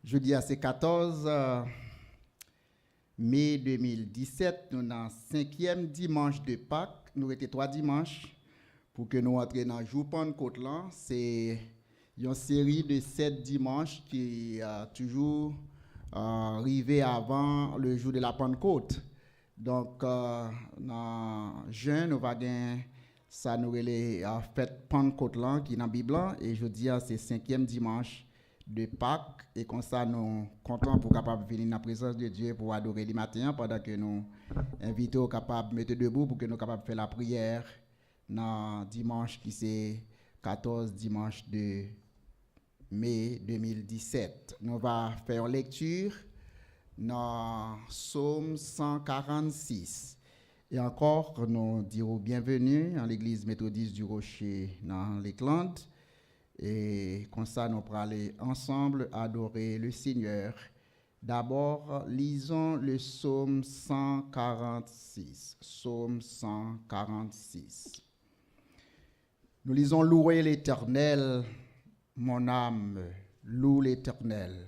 Jeudi à c'est 14 mai 2017, nous avons 5e dimanche de Pâques. Nous avons 3 dimanches pour que nous entrions dans le jour Pentecôte. C'est une série de 7 dimanches qui a toujours arrivé avant le jour de la Pentecôte. Donc, dans juin, nous allons ça nous relève à fête Pentecôte qui est dans la Bible et je dis c'est 5e dimanche de Pâques et comme ça nous sommes contents pour capable venir dans la présence de Dieu pour adorer le matin pendant que nous invitons capable mettre debout pour que nous capable faire la prière dans dimanche qui c'est 14 dimanche de mai 2017. Nous va faire lecture dans Psaume 146. Et encore, nous dirons bienvenue à l'église méthodiste du Rocher dans les Clandes. Et comme ça, nous pourrons aller ensemble adorer le Seigneur. D'abord, lisons le psaume 146. Psaume 146. Nous lisons « Louez l'Éternel, mon âme, loue l'Éternel.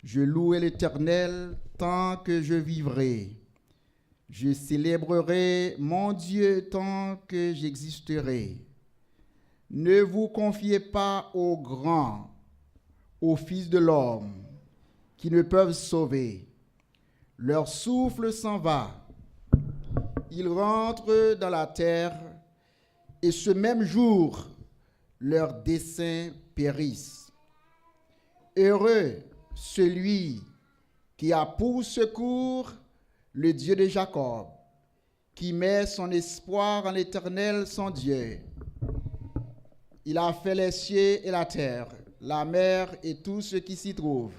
Je louerai l'Éternel tant que je vivrai. Je célébrerai mon Dieu tant que j'existerai. Ne vous confiez pas aux grands, aux fils de l'homme, qui ne peuvent sauver. Leur souffle s'en va. Ils rentrent dans la terre, et ce même jour, leurs desseins périssent. Heureux celui qui a pour secours le Dieu de Jacob, qui met son espoir en l'Éternel son Dieu. Il a fait les cieux et la terre, la mer et tout ce qui s'y trouve.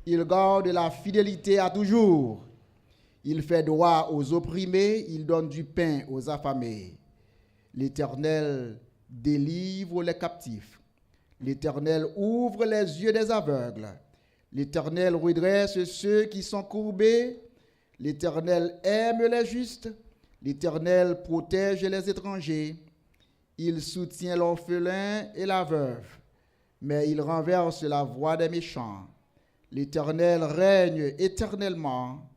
Il garde la fidélité à toujours. Il fait droit aux opprimés, il donne du pain aux affamés. L'Éternel délivre les captifs. L'Éternel ouvre les yeux des aveugles. L'Éternel redresse ceux qui sont courbés. L'Éternel aime les justes. L'Éternel protège les étrangers. Il soutient l'orphelin et la veuve, mais il renverse la voix des méchants. L'Éternel règne éternellement.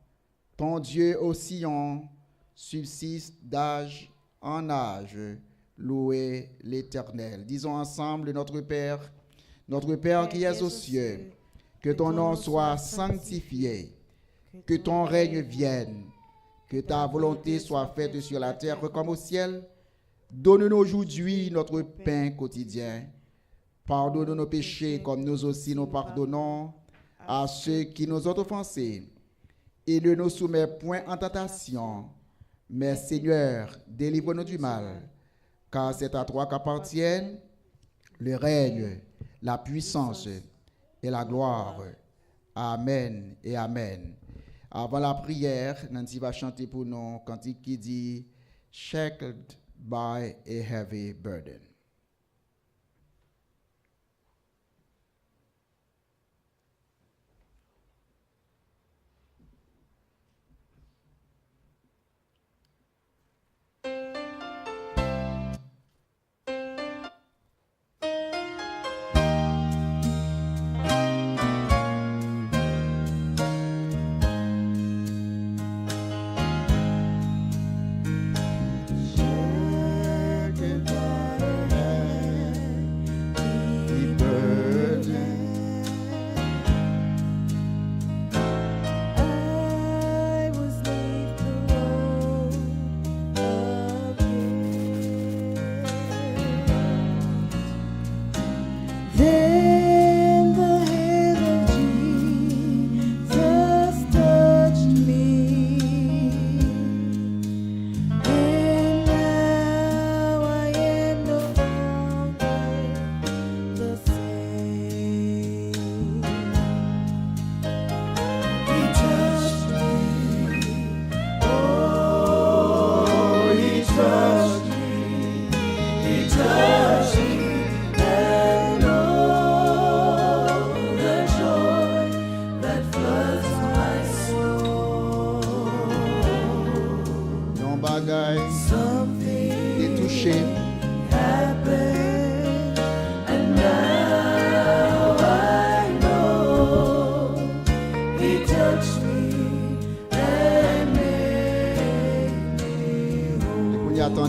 Ton Dieu ô Sion subsiste d'âge en âge. Louez l'Éternel. Disons ensemble notre Père qui es aux cieux, que ton nom soit sanctifié, que ton règne vienne, que ta volonté soit faite sur la terre comme au ciel. Donne-nous aujourd'hui notre pain quotidien. Pardonne nos péchés comme nous aussi nous pardonnons à ceux qui nous ont offensés. Et ne nous soumets point en tentation, mais Seigneur, délivre-nous du mal, car c'est à toi qu'appartiennent le règne, la puissance et la gloire. Amen et amen. Avant la prière, Nancy va chanter pour nous un cantique qui dit « Shackled by a heavy burden ». And now I know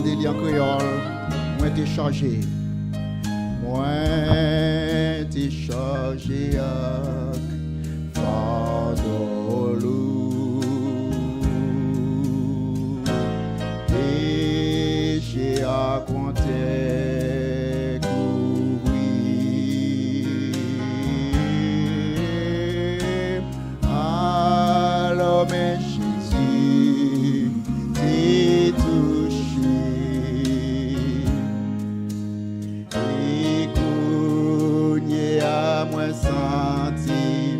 demandé en créole, moi t'es chargé. Moi t'es chargé avec fardeau lourd. Péché à compter couvrir. Alors mais Jésus t'est touché. Et cougné à moi senti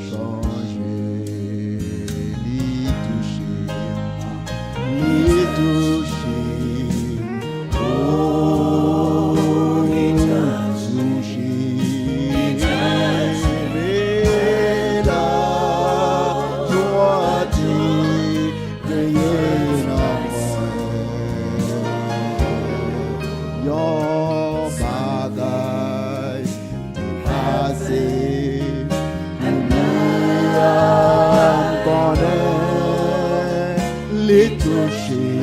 changer. L'y toucher. L'y toucher. Oh, l'y toucher. Mais là, toi t'es veillé à moi. Yon bagaille dépassé. L'homme connaît les toucher.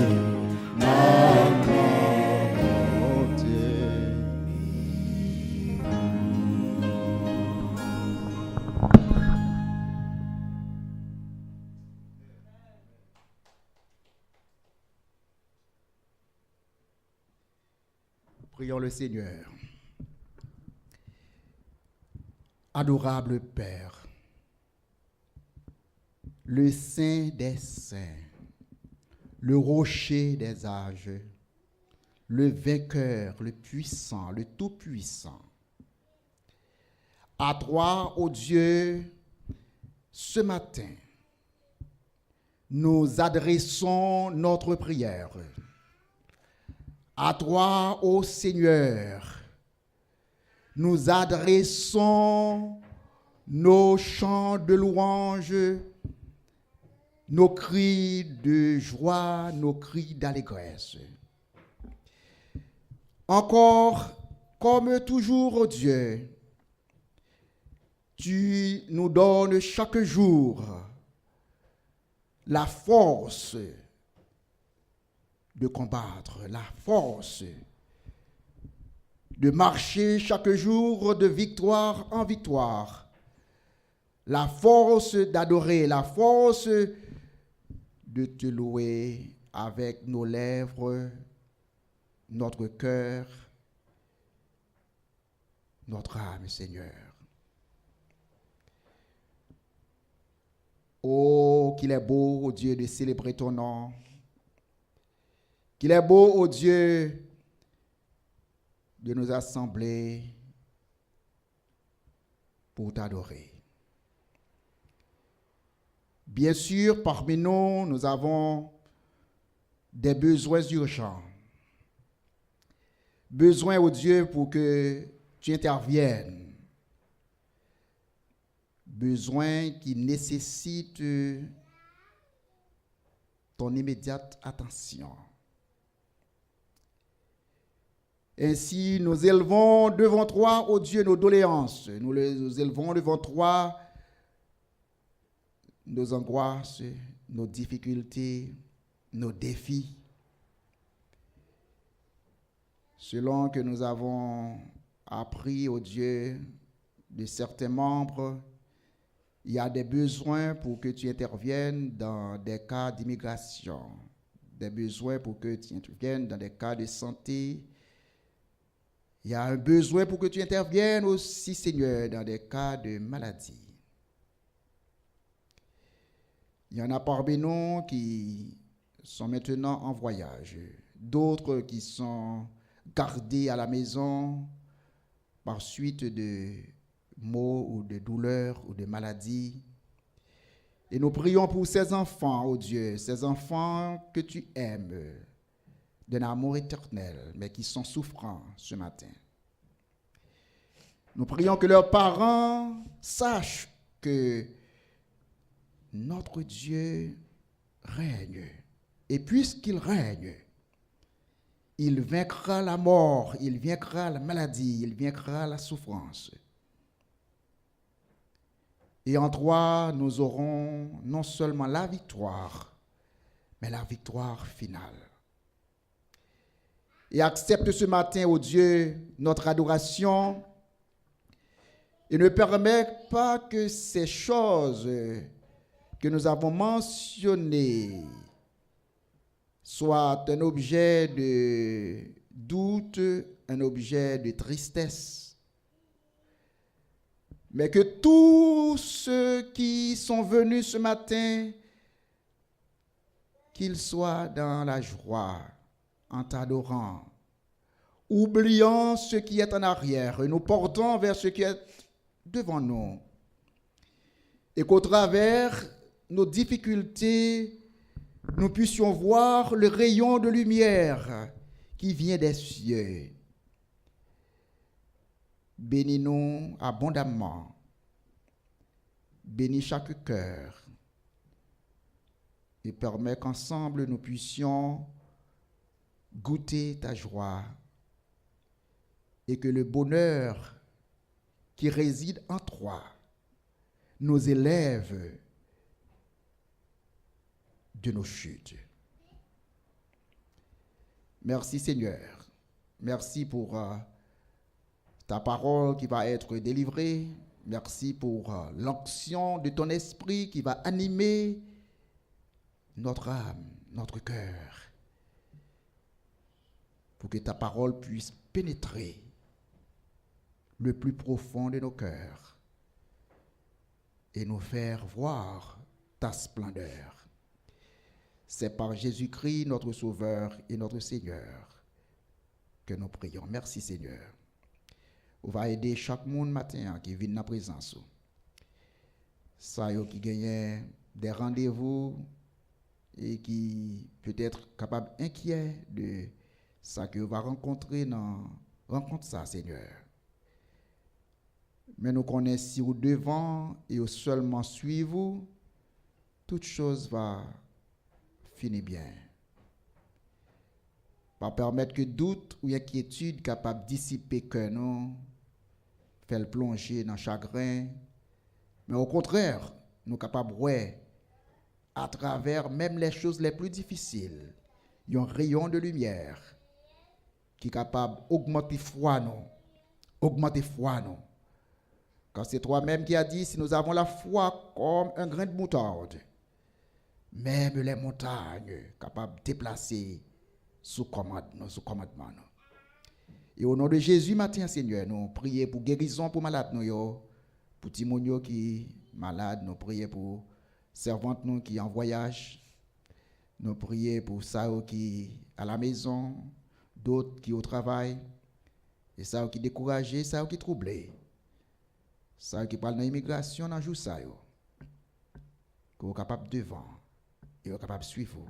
Prions le Seigneur. Adorable Père, le Saint des Saints, le rocher des âges, le vainqueur, le puissant, le tout-puissant. À toi, ô Dieu, ce matin, nous adressons notre prière. À toi, ô Seigneur, nous adressons nos chants de louange, nos cris de joie, nos cris d'allégresse. Encore, comme toujours, ô Dieu, tu nous donnes chaque jour la force de combattre, la force de marcher chaque jour de victoire en victoire, la force d'adorer, la force de te louer avec nos lèvres, notre cœur, notre âme, Seigneur. Oh, qu'il est beau, ô Dieu, de célébrer ton nom. Qu'il est beau, ô Dieu, de nous assembler pour t'adorer. Bien sûr, parmi nous, nous avons des besoins urgents. Besoin, ô Dieu, pour que tu interviennes. Besoin qui nécessite ton immédiate attention. Ainsi, nous élevons devant toi, ô Dieu, nos doléances. Nous élevons devant toi nos angoisses, nos difficultés, nos défis. Selon que nous avons appris, ô Dieu, de certains membres, il y a des besoins pour que tu interviennes dans des cas d'immigration, des besoins pour que tu interviennes dans des cas de santé. Il y a un besoin pour que tu interviennes aussi, Seigneur, dans des cas de maladie. Il y en a parmi nous qui sont maintenant en voyage, d'autres qui sont gardés à la maison par suite de maux ou de douleurs ou de maladies. Et nous prions pour ces enfants, ô Dieu, ces enfants que tu aimes d'un amour éternel, mais qui sont souffrants ce matin. Nous prions que leurs parents sachent que notre Dieu règne. Et puisqu'il règne, il vaincra la mort, il vaincra la maladie, il vaincra la souffrance. Et en toi, nous aurons non seulement la victoire, mais la victoire finale. et accepte ce matin, ô Dieu, notre adoration et ne permets pas que ces choses que nous avons mentionnées soient un objet de doute, un objet de tristesse, mais que tous ceux qui sont venus ce matin, qu'ils soient dans la joie, en t'adorant, oubliant ce qui est en arrière et nous portons vers ce qui est devant nous, et qu'au travers nos difficultés, nous puissions voir le rayon de lumière qui vient des cieux. Bénis-nous abondamment, bénis chaque cœur et permets qu'ensemble nous puissions goûter ta joie et que le bonheur qui réside en toi nous élève de nos chutes. Merci Seigneur. Merci pour ta parole qui va être délivrée. Merci pour l'onction de ton esprit qui va animer notre âme, notre cœur, pour que ta parole puisse pénétrer le plus profond de nos cœurs et nous faire voir ta splendeur. C'est par Jésus-Christ, notre Sauveur et notre Seigneur, que nous prions. Merci Seigneur. On va aider chaque monde matin qui vient dans la présence. Ça y est, qui gagne des rendez-vous et qui peut être capable inquiet de ça que va rencontrer dans rencontre ça, Seigneur. Mais nous connaissons si vous devant et vous seulement suivez, toute chose va finir bien. Pas permettre que doute ou inquiétude capable dissiper que nous, faire le plonger dans le chagrin, mais au contraire, nous capables ouais, à travers même les choses les plus difficiles, il y a un rayon de lumière qui est capable d'augmenter foi nous, Car c'est toi-même qui as dit, si nous avons la foi comme un grain de moutarde, même les montagnes capables de déplacer sous commandement. Et au nom de Jésus, matin, Seigneur, nous prions pour guérison pour malades, pour Timonio qui est malade, nous prions pour servantes nous qui en voyage, nous prions pour Sao qui à la maison, d'autres qui au travail, et Sao qui découragé, Sao qui troublé, Sao qui parle de l'immigration dans jour ça, que vous capable devant, et vous capable suivre,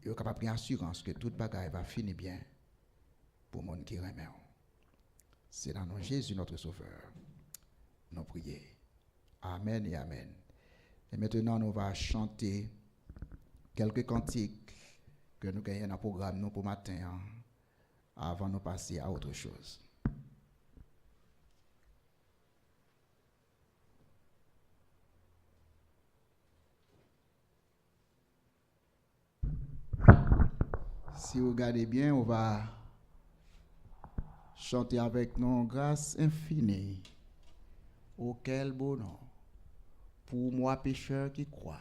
et vous capable prendre assurance que toute bagaille va finir bien pour monde qui remet. C'est dans le nom de Jésus notre Sauveur. Nous prions. Amen et amen. Et maintenant, nous allons chanter quelques cantiques que nous gagnons dans le programme nous pour matin, avant de passer à autre chose. Si vous regardez bien, on va chanter avec nous grâce infinie. Oh, quel beau nom. Pour moi, pécheur qui croit.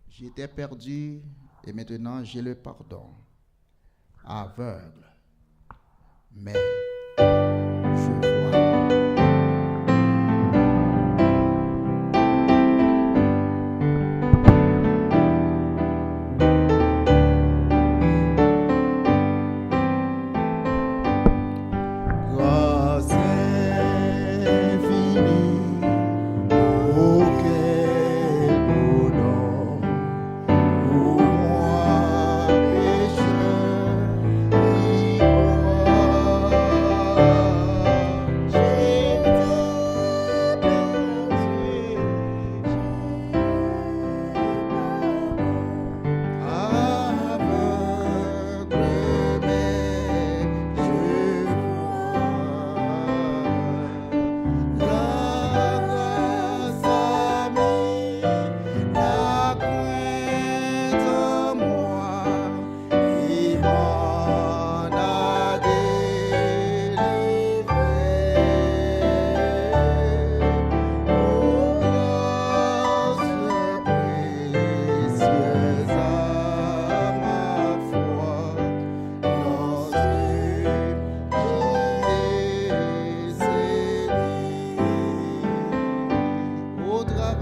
J'étais perdu et maintenant j'ai le pardon. Aveugle. Mais je vois.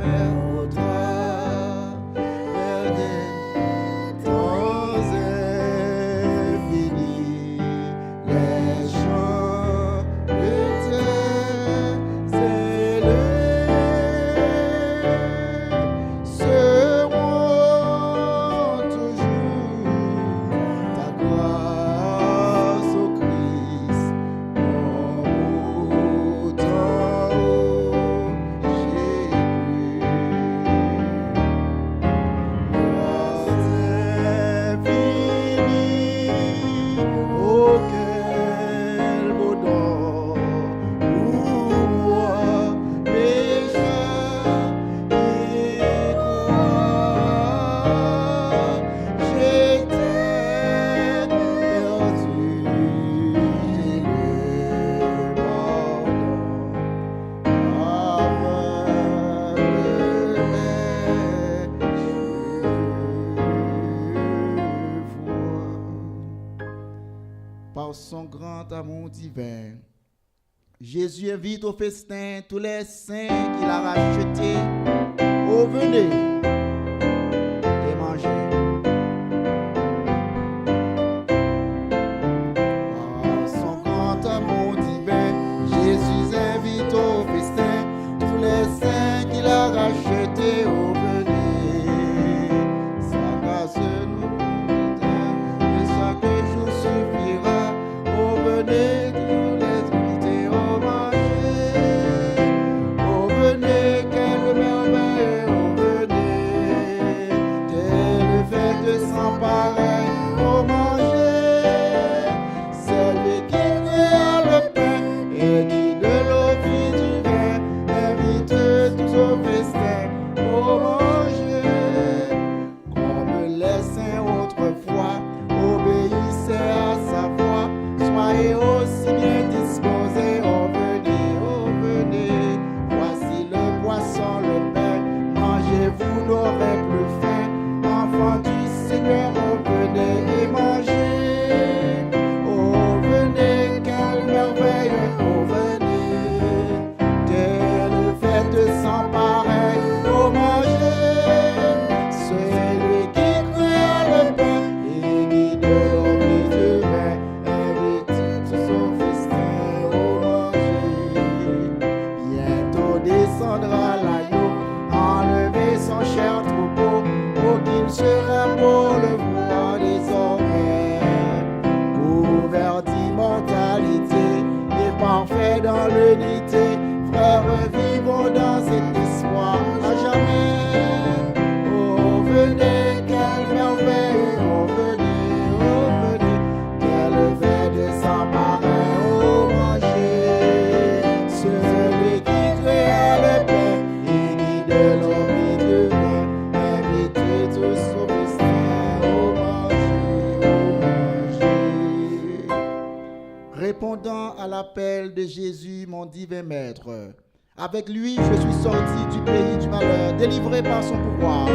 vers toi, vers des temps infinis. Les chants de tes élevés seront toujours ta grâce au Christ, comme au temps où j'ai cru. Grâce infinie, oh quel beau don pour moi, pécheur qui croit. J'étais perdu, j'ai le pardon. Par son grand amour divin, Jésus invite au festin tous les saints qu'il a rachetés. Oh, venez et mangez. Par son grand amour divin, Jésus invite au festin tous les saints qu'il a rachetés. Oh, venez, sa grâce nous guidera et chaque jour suffira. Oh, venez, tous les invités, oh, mangez. Oh, venez, quelle merveille, oh, venez, quelle fête sans pareil, oh, mangez. C'est lui qui créa le pain et qui de l'eau fit du vin, invite tous au festin, oh, mangez. Comme les saints autrefois obéissaient à sa voix, soyez aussi bien disposés, oh, venez, voici le poisson, le pain, mangez, vous n'aurez plus faim, enfants du Seigneur, oh, venez et mangez. Oh, venez, quelle merveille, oh, venez, quelle fête sans pareil, oh, mangez. Celui qui créa le pain et qui de l'eau fit du vin, invite tous au festin, oh, mangez. Bientôt descendra l'agneau, enlever son cher troupeau, oh, qu'il sera beau le voir désormais, couvert d'immortalité et parfait dans l'unité. Frères, vivons dans cet espoir à jamais. Oh, venez, quelle merveille, oh, venez, quelle fête sans pareil, oh, mangez. Celui qui créa le pain et qui de l'eau fit du vin, invitez tous au festin, oh, mangez. Répondant à l'appel de Jésus, mon divin maître, avec lui je suis sorti du pays du malheur, délivré par son pouvoir.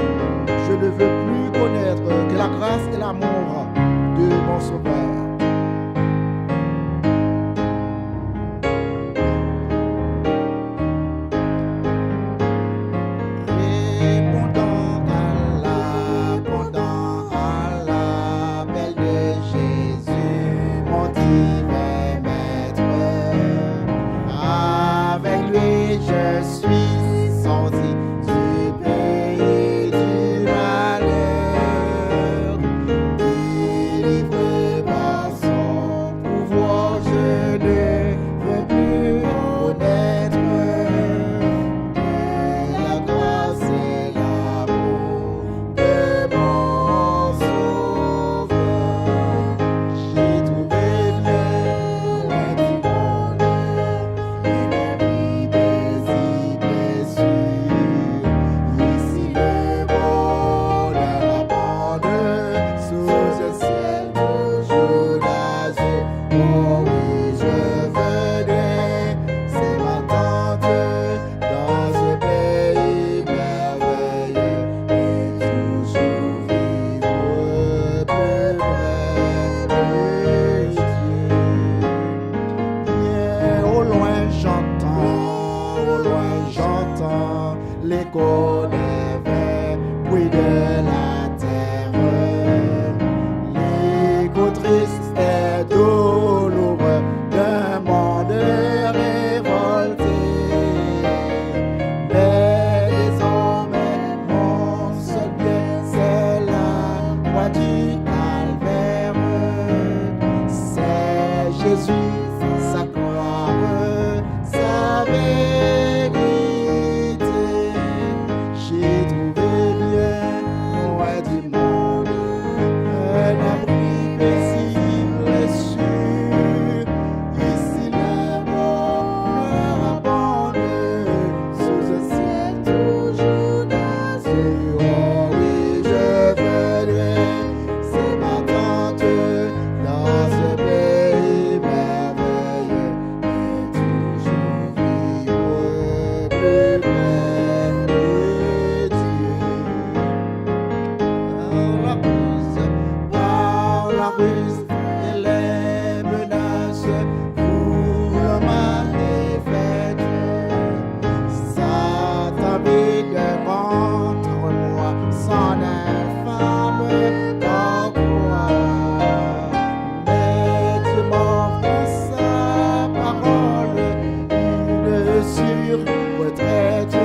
Je ne veux plus connaître que la grâce et l'amour de mon Sauveur. Répondant à l'appel de Jésus, mon divin maître, avec lui je suis sorti du pays du malheur, délivré par son pouvoir. Je ne veux plus connaître que la grâce et l'amour de mon Sauveur. J'ai trouvé loin du bonheur et la vie paisible et sûre. Ici le bonheur abonde sous un ciel toujours d'azur. Oh oui, je venais, c'est ma tente dans ce pays merveilleux et toujours vivre plus près de Dieu. Bien au loin j'entends l'écho des vers, bruit de la terre, l'écho triste et douloureux d'un monde révolté. Mais désormais, mon seul bien, c'est la croix du calvaire. C'est Jésus, sa croix, sa vérité. J'ai trouvé bien, loin du monde, un abri paisible et sûr. Ici le bonheur abonde, sous un ciel toujours d'azur. Oh oui, je veux c'est ma tente dans ce pays merveilleux et toujours vivre plus près de Dieu. Par la ruse et les menaces, pour le mal défaite, Satan brille contre moi, son infâme pourquoi. Mais Dieu m'offre sa parole, une sûre retraite,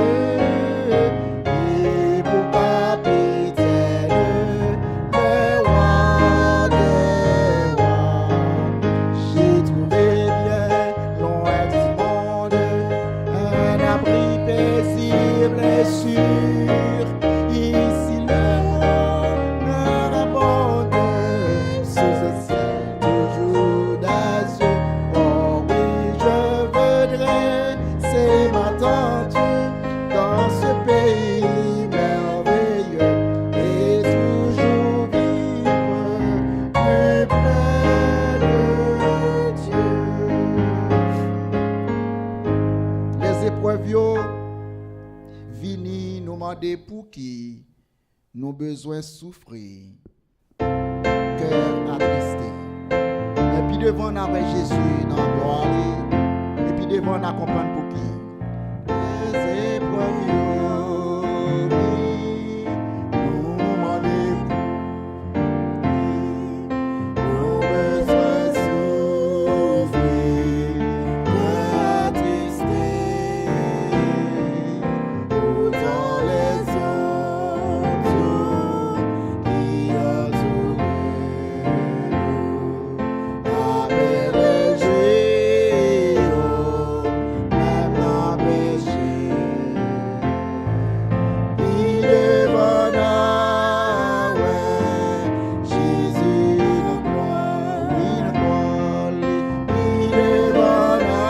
et pour capitaine, le roi des rois. J'ai trouvé bien, loin du monde, un abri paisible et sûr. Ici le bonheur abonde, sous un ciel toujours d'azur. Oh oui, je voudrais, c'est ma tente dans ce pays merveilleux et toujours vivre plus près de Dieu. Les épreuves yo vini nous demander pour qui nous besoin souffrir, cœur attristé. Et puis devant on avait Jésus dans la gloire, et puis devant on a comprendre pour qui. Les épreuves yo vini nous demander pour qui nous besoin souffrir, cœur attristé. Dans les autres qui entourent nous, avec les géants, même la péché. Il est bon à Jésus nous croit, oui nous croit, il est bon à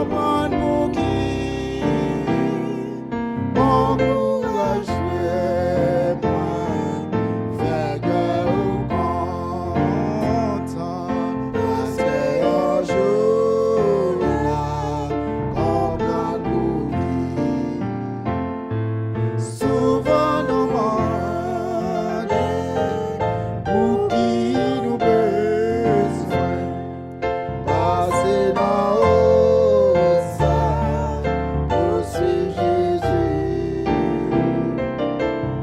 comprendre pour qui. Mon courage fait moi, fait que vous content, parce que un jour là, comprendre pour qui. Souvent nous demandons pour qui nous besoin, passer dans ça, pour suivre Jésus.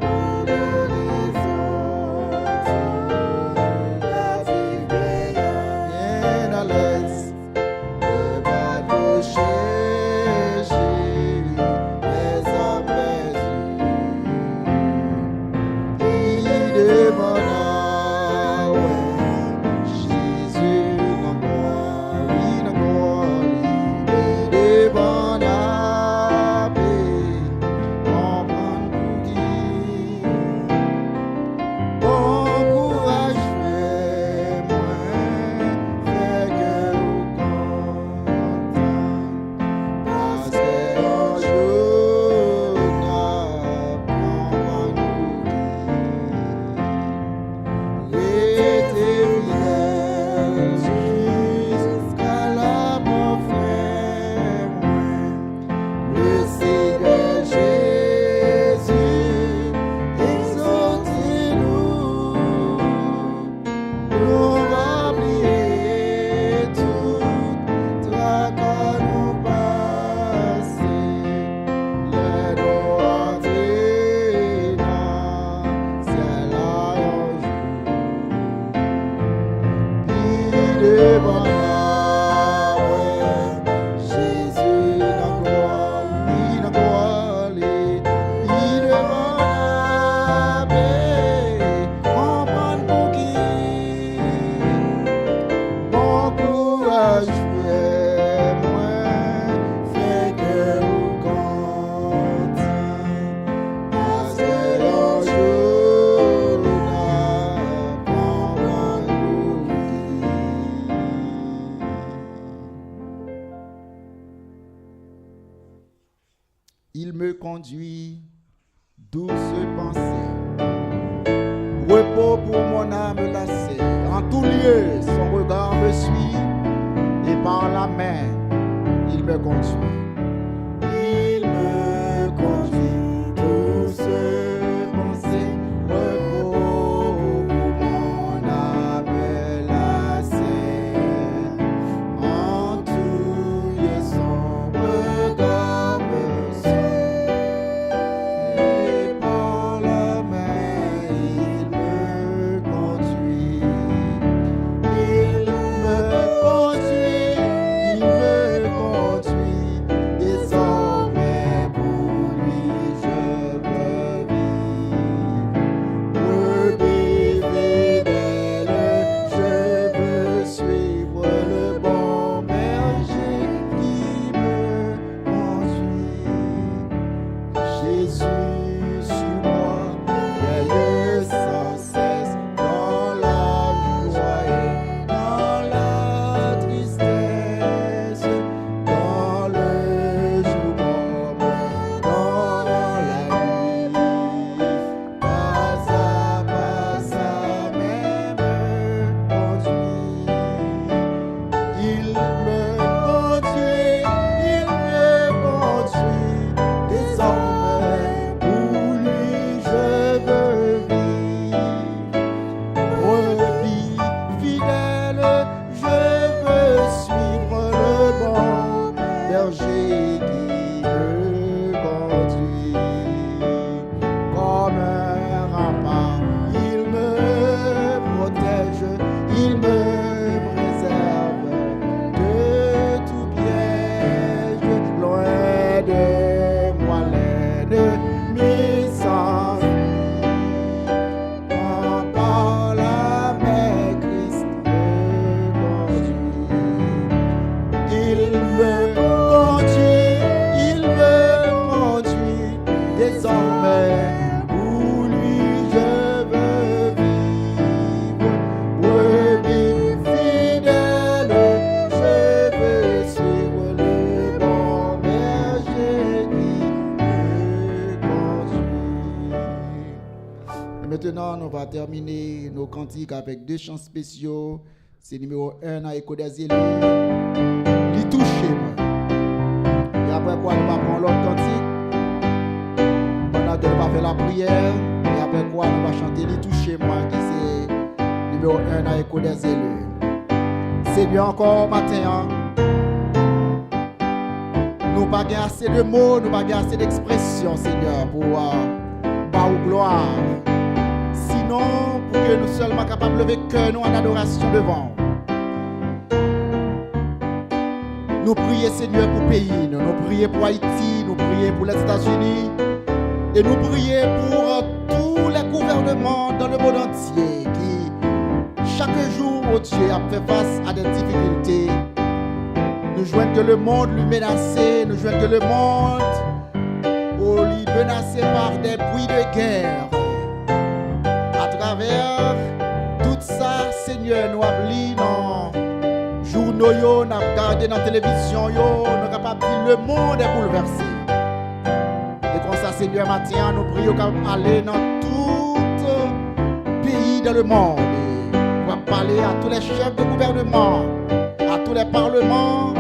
Pour les autres, la vie bien à l'aise, ne pas nous chercher les hommes perdus. Il demande à Jésus nous croit, oui nous croit, il demande à comprendre pour qui. Bon courage fait moi, fait que vous content, parce que un jour n'a comprendre pour qui. L'été fidèle jusqu'à la mort fait moi, le Seigneur Jésus, exaltez-nous, nous va oublier tout, toi quand nous passe, il me conduit, douce pensée. Repos pour mon âme lassée. En tout lieu, son regard me suit et par la main, il me conduit. Il me conduit, douce pensée. Repos pour mon âme lassée. En tout lieu, son regard me suit et par la main, il me conduit. Il me conduit, il me conduit. Désormais pour lui je veux vivre. Brebis fidèle, je veux suivre le bon berger qui me conduit. Jésus sur moi, veille sans cesse dans la joie et dans la tristesse, dans le jour comme dans la nuit. Pas à pas, sa main me conduit. Il me conduit, il me conduit. Désormais, pour lui, je veux vivre. Brebis fidèle, je veux suivre le bon berger qui me conduit. Comme un rempart, il me protège, il me préserve de tout piège. Loin de moi l'ennemi s'enfuit. Par la main, Christ me conduit. Il me conduit, il me conduit. Désormais, pour lui je veux vivre. Brebis fidèle, je veux suivre le bon berger qui me conduit. Et maintenant, nous allons terminer nos cantiques avec deux chants spéciaux. C'est numéro 1 dans Écho des élus. Li touché moi. Et après quoi, nous allons prendre l'autre cantique. Pendant que nous allons faire la prière. Et après quoi, nous allons chanter Li touché moi, qui c'est numéro 1 dans Écho des élus. C'est bien encore matin. Nous n'avons pas assez de mots, nous n'avons pas assez d'expressions, Seigneur, pour par gloire. Sinon, pour que nous seulement capables de lever cœur nous en adoration devant. Nous prions, Seigneur, pour le pays, nous prions pour Haïti, nous prions pour les États-Unis, et nous prions pour tous les gouvernements dans le monde entier qui, chaque jour, oh Dieu, a fait face à des difficultés. Nous joignons que le monde lui menacé, nous joignons que le monde lui menacé par des bruits de guerre. À travers tout ça, Seigneur, nous avons dans journaux, nous avons regardé dans la télévision, nous sommes capables de dire le monde est bouleversé. Et comme ça, Seigneur, matin, nous prions qu'à aller dans tout pays dans le monde. On va parler à tous les chefs de gouvernement, à tous les parlements,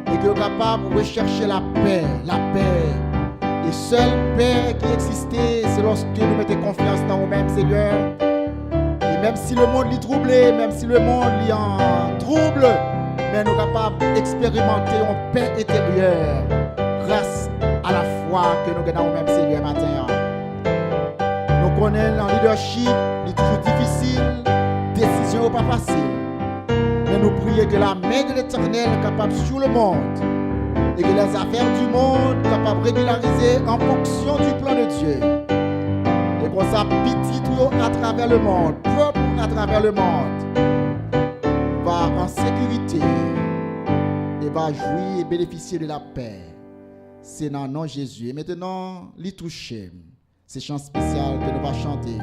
et que nous sommes capables de rechercher la paix, la paix. Et seule paix qui existait, c'est lorsque nous mettons confiance dans nous-mêmes, Seigneur. Et même si le monde est troublé, même si le monde est en trouble, mais nous sommes capables d'expérimenter une paix intérieure grâce à la foi que nous avons dans nous-mêmes, Seigneur, matin. Nous connaissons le leadership, il est toujours difficile, décision pas facile. Mais nous prions que la main de l'Éternel est capable sur le monde et que les affaires du monde sont capables de régulariser en fonction du plan de Dieu. Et qu'on ça petit tout à travers le monde, propre à travers le monde, va en sécurité et va jouir et bénéficier de la paix. C'est dans le nom de Jésus. Et maintenant, les toucher. C'est chant spécial que nous allons chanter.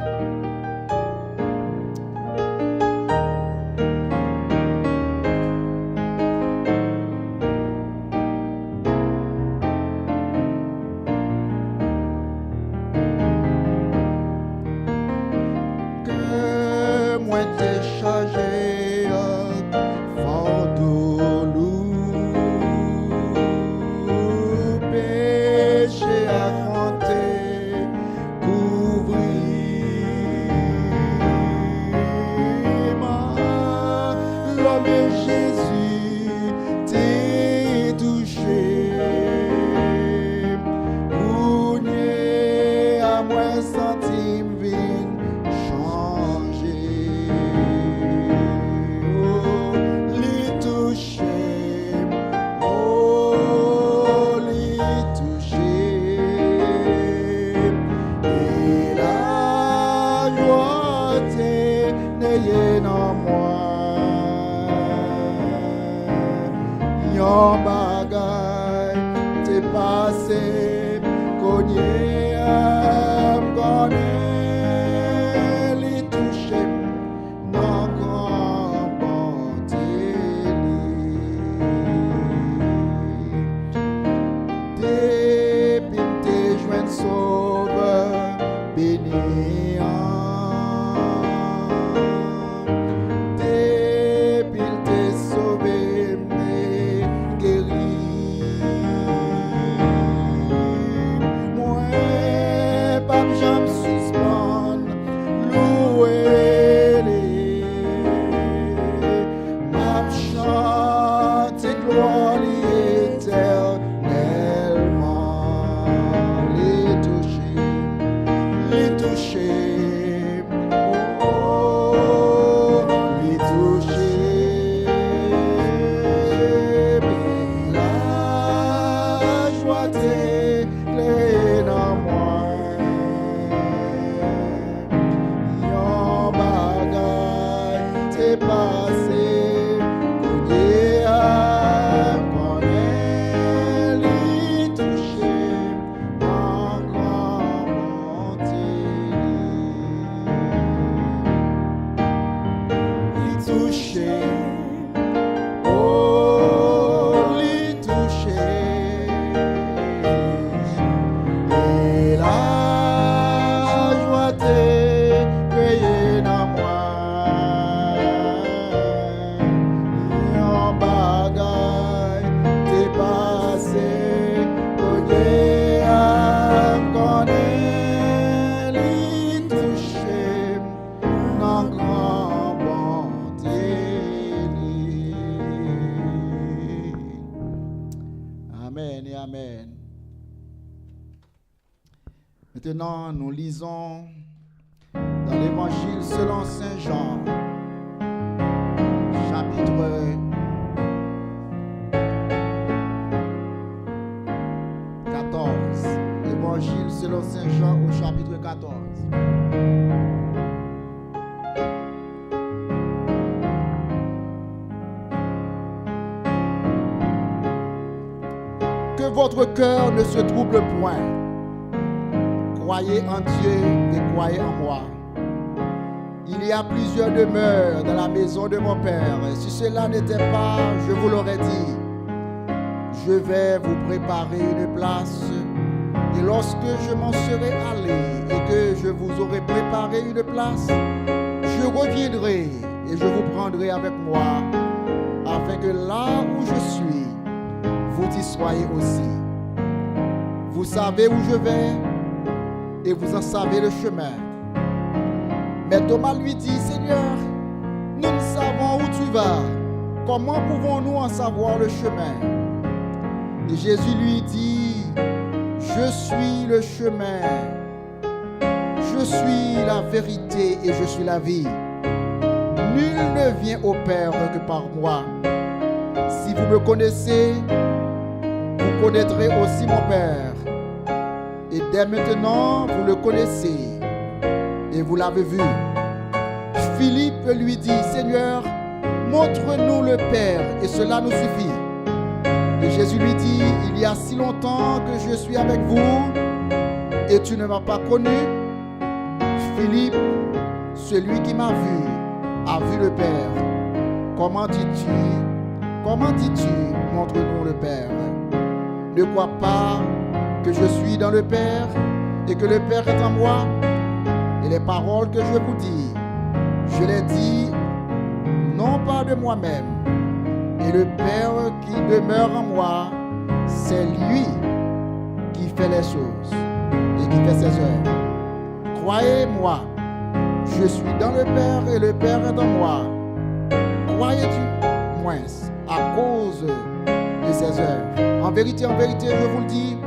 t'es passé, cogné, connaît, les toucher, non grand bonté. Depuis t'es joint sauveur, béni. Maintenant, nous lisons dans l'Évangile selon Saint Jean, chapitre 14. L'Évangile selon Saint Jean au chapitre 14. Que votre cœur ne se trouble point. Croyez en Dieu et croyez en moi. Il y a plusieurs demeures dans la maison de mon Père. Et si cela n'était pas, je vous l'aurais dit. Je vais vous préparer une place. Et lorsque je m'en serai allé et que je vous aurai préparé une place, je reviendrai et je vous prendrai avec moi, afin que là où je suis, vous y soyez aussi. Vous savez où je vais et vous en savez le chemin. Mais Thomas lui dit, Seigneur, nous ne savons où tu vas. Comment pouvons-nous en savoir le chemin? Et Jésus lui dit, je suis le chemin, je suis la vérité et je suis la vie. Nul ne vient au Père que par moi. Si vous me connaissez, vous connaîtrez aussi mon Père. Et dès maintenant, vous le connaissez et vous l'avez vu. Philippe lui dit, Seigneur, montre-nous le Père et cela nous suffit. Et Jésus lui dit, il y a si longtemps que je suis avec vous et tu ne m'as pas connu. Philippe, celui qui m'a vu, a vu le Père. Comment dis-tu, montre-nous le Père? Ne crois pas que je suis dans le Père et que le Père est en moi. Et les paroles que je vous dis, je les dis non pas de moi-même. Et le Père qui demeure en moi, c'est lui qui fait les choses et qui fait ses œuvres. Croyez-moi, je suis dans le Père et le Père est en moi. Croyez-tu moins à cause de ses œuvres? En vérité, je vous le dis,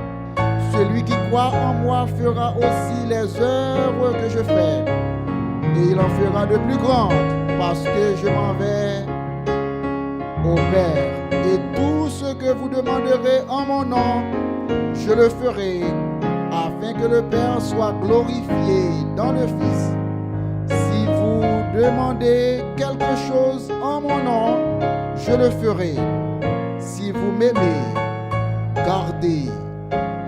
celui qui croit en moi fera aussi les œuvres que je fais. Et il en fera de plus grandes parce que je m'en vais au Père. Et tout ce que vous demanderez en mon nom, je le ferai afin que le Père soit glorifié dans le Fils. Si vous demandez quelque chose en mon nom, je le ferai. Si vous m'aimez, gardez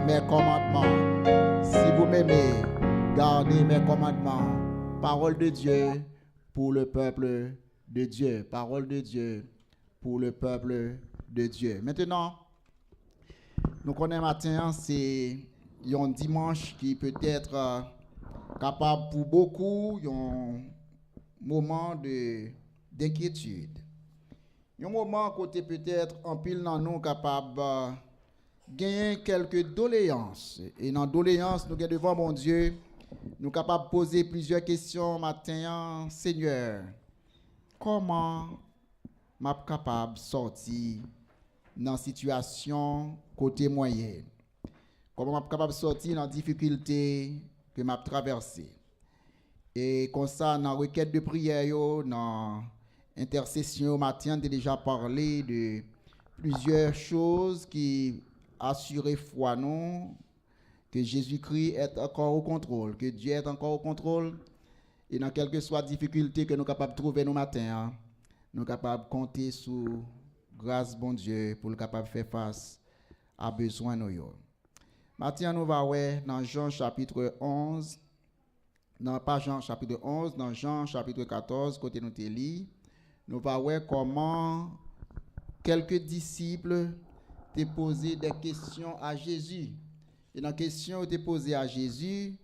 mes commandements. Si vous m'aimez, gardez mes commandements. Parole de Dieu pour le peuple de Dieu. Parole de Dieu pour le peuple de Dieu. Maintenant, nous connaissons matin, c'est un dimanche qui peut être capable pour beaucoup, un moment d'inquiétude. Un moment côté peut-être en pile dans nous capable gagner quelques doléances. Et dans doléances, nous avons devant mon Dieu, nous sommes capables de poser plusieurs questions matin. Seigneur, comment je suis capable de sortir dans une situation côté moyen? Comment je suis capable de sortir dans la difficulté que je traversée? Et comme ça, dans la requête de prière, dans l'intercession au matin, j'ai déjà parlé de plusieurs choses qui assurent foi, non? Que Jésus-Christ est encore au contrôle, que Dieu est encore au contrôle. Et dans quelle que soit la difficulté que nous sommes capables de trouver nos matins, nous sommes capables de compter sur grâce bon Dieu pour le capable de faire face à besoin nous. Maintenant, nous allons voir dans Jean chapitre 11, non pas Jean chapitre 11, dans Jean chapitre 14, côté nous te lit, nous allons voir comment quelques disciples te posé des questions à Jésus. Et dans la question qui est posée à Jésus,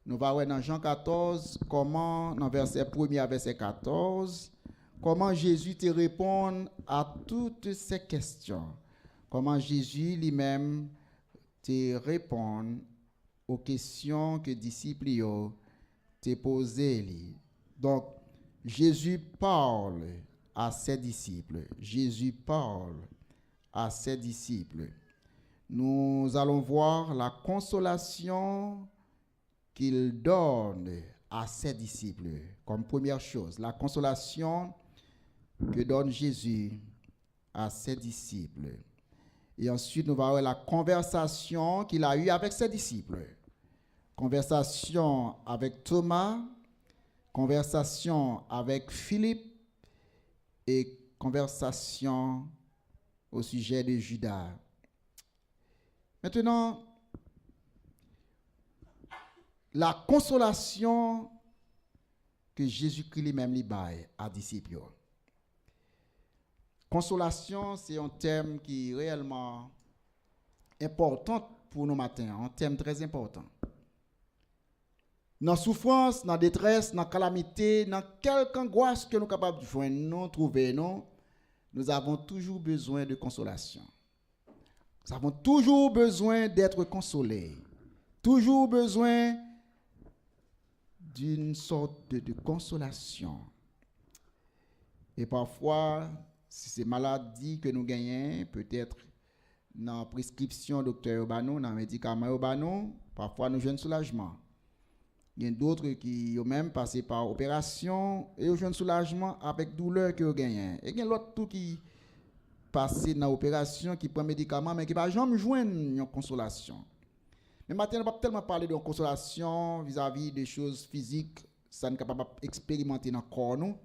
nous allons voir dans Jean 14, comment, dans verset 1er à verset 14, comment Jésus te répond à toutes ces questions. Comment Jésus lui-même te répond aux questions que les disciples te posées. Donc, Jésus parle à ses disciples. Jésus parle à ses disciples. Nous allons voir la consolation qu'il donne à ses disciples. Comme première chose, la consolation que donne Jésus à ses disciples. Et ensuite, nous allons voir la conversation qu'il a eue avec ses disciples. Conversation avec Thomas, conversation avec Philippe et conversation au sujet de Judas. Maintenant, la consolation que Jésus-Christ lui-même lui baille à disciples. Consolation, c'est un thème qui est réellement important pour nous matins, un thème très important. Dans la souffrance, dans la détresse, dans la calamité, dans quelque angoisse que nous sommes capables de joindre, trouver, nous avons toujours besoin de consolation. Nous avons toujours besoin d'être consolés. Toujours besoin d'une sorte de consolation. Et parfois, si c'est maladie que nous gagnons, peut-être dans la prescription docteur Obano, dans le médicament Obano, parfois nous jouons soulagement. Il y a d'autres qui ont même passé par opération et ont joué soulagement avec douleur que vous gagnez. Et il y a l'autre qui passe dans l'opération, qui prend médicament, mais qui ne va jamais joindre une consolation. Mais maintenant, on ne va pas tellement parler de consolation vis-à-vis des choses physiques, ça n'est pas expérimenter dans le corps, nous.